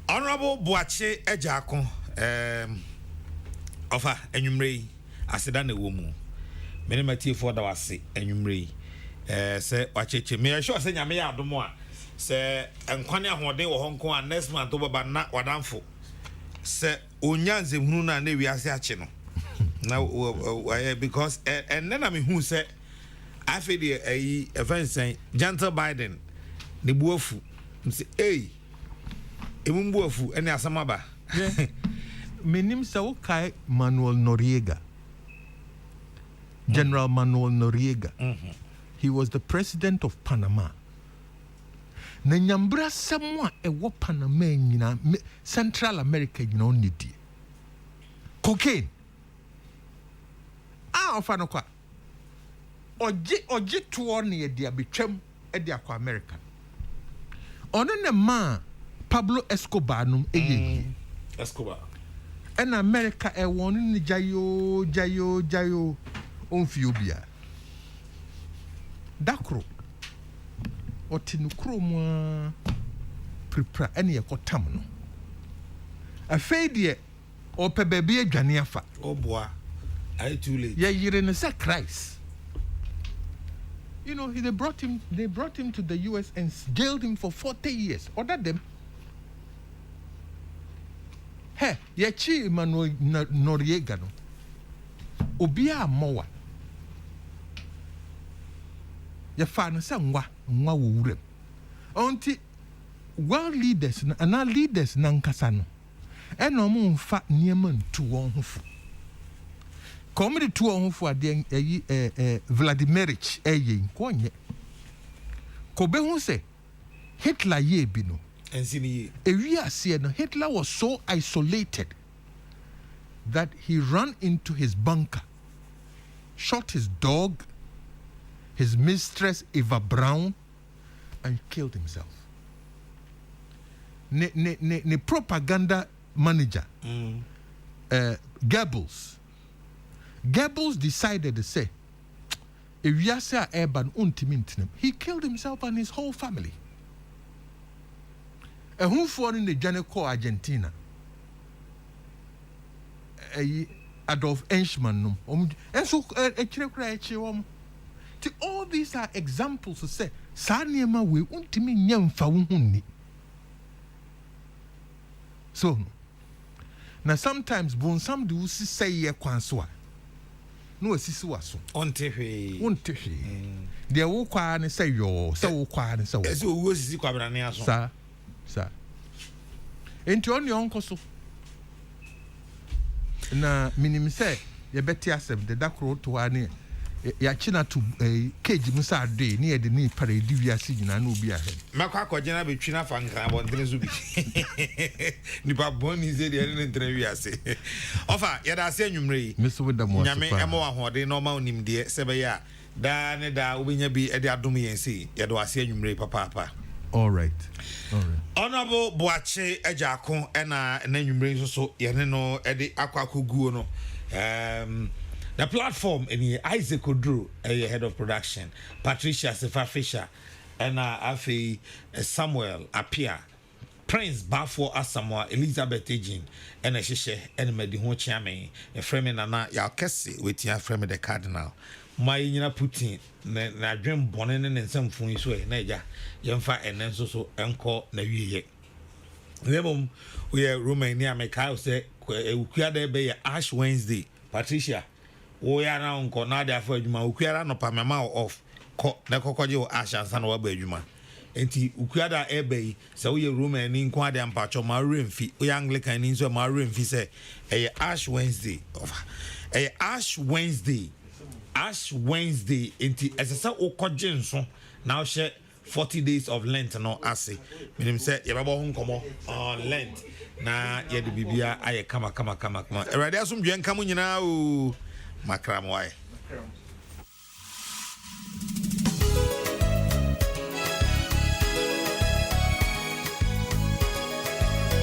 Honorable Boache Ejako, offer enyumrei aseda na womu. Many matie for that was enyumrei. Say wacheche. Me sure say nyame ya adomo a. Say enkwane ahoden wo honko a next month obaba na wadamfo. Say onyanze hunu na na wiase ache no. Na because and then me hu say I feel a friend saying gentle Biden the buafu say hey emu buafu ene asamaba menim se wokai Manuel Noriega, General Manuel Noriega. He was the president of Panama. Na nyambra samwa ewo Panama nyina Central America nyina onidi cocaine ofano kwa oje tuo ne ye dia betwam e dia kwa America. Ono ne ma Pablo Escobar num Escobar. En America e wonu ni jayo onfiobia. Dakro otinu kromwa prepare ene yekotam no. Afei de opebebe adwane afa. Oh boy. I too late. Yeah, you're in a Christ. You know, they brought him to the US and jailed him for 40 years. Order them. Hey, Yachi Manuel Noriega no. Obia mowa. Ya fan sa nwa wurem. Onti world leaders and our leaders nankasa no. Eno mo mfa niema ntu won hofu. Comedy to on for Vladimirich konye. Kobe who say Hitler ye bino. And see Hitler was so isolated that he ran into his bunker, shot his dog, his mistress Eva Braun, and killed himself. Ne propaganda manager, Goebbels decided to say, if you say he killed himself and his whole family. And who for in the general Argentina? Adolf Eichmann. And so all these are examples to say, Saniema we untimi nyamfa wuhunni. So now sometimes bonsam do say ye kwanswa. No asisi waso. Ontehe. They wo kwa ne say yo, say wo kwa ne say wo. Ese wo sisi kwa brane aso. Sa. Enti on your uncle so. Na minim say ye beti asem de dakro to ane ya china to cage musa de ne de ni pare di wiase nyina na obi ahe. Makwa akogena betwina fanka abontere so bi. Nipa boni ze de ne ntere wiase. Ofa ya da se anwumre. Miso with the mo. Nyame emo ahode normal nim de sebe ya da ne da obenya bi e de adom yensi ya do ase anwumre papa. All right. Honorable Boache Ejako ena anwumre so ye ne no e de akwakoguo no. The platform in Isaac Odru, head of production, Patricia Sefa Fisher, and Afi Samuel Apia, Prince Bafo Asamoah, Elizabeth Ejin, and Shishe, and Medihon Chame, a frame and ya Kesseh with your frame the Cardinal. My Putin, na dream bonin and some funny way, Naja, Yamfa and then so encore Navi. Lemon, we are Romania, make house, we are there by Ash Wednesday, Patricia. wo ya na nko na dia fa adwuma ukuara no pa mema off ko na kokoje wo asha nsa na wa ba adwuma enti ukuada ebe se wo ye room ni nko ade ampacho ma remfi wo ya Anglican ni so ma remfi se Ash Wednesday Ash Wednesday enti esesa okoje nso na wo she 40 days of Lent no ase menim say ye babo ho nkomo on Lent na ye de bibia aye kama erade asomdwe nka mo nyina o makram wae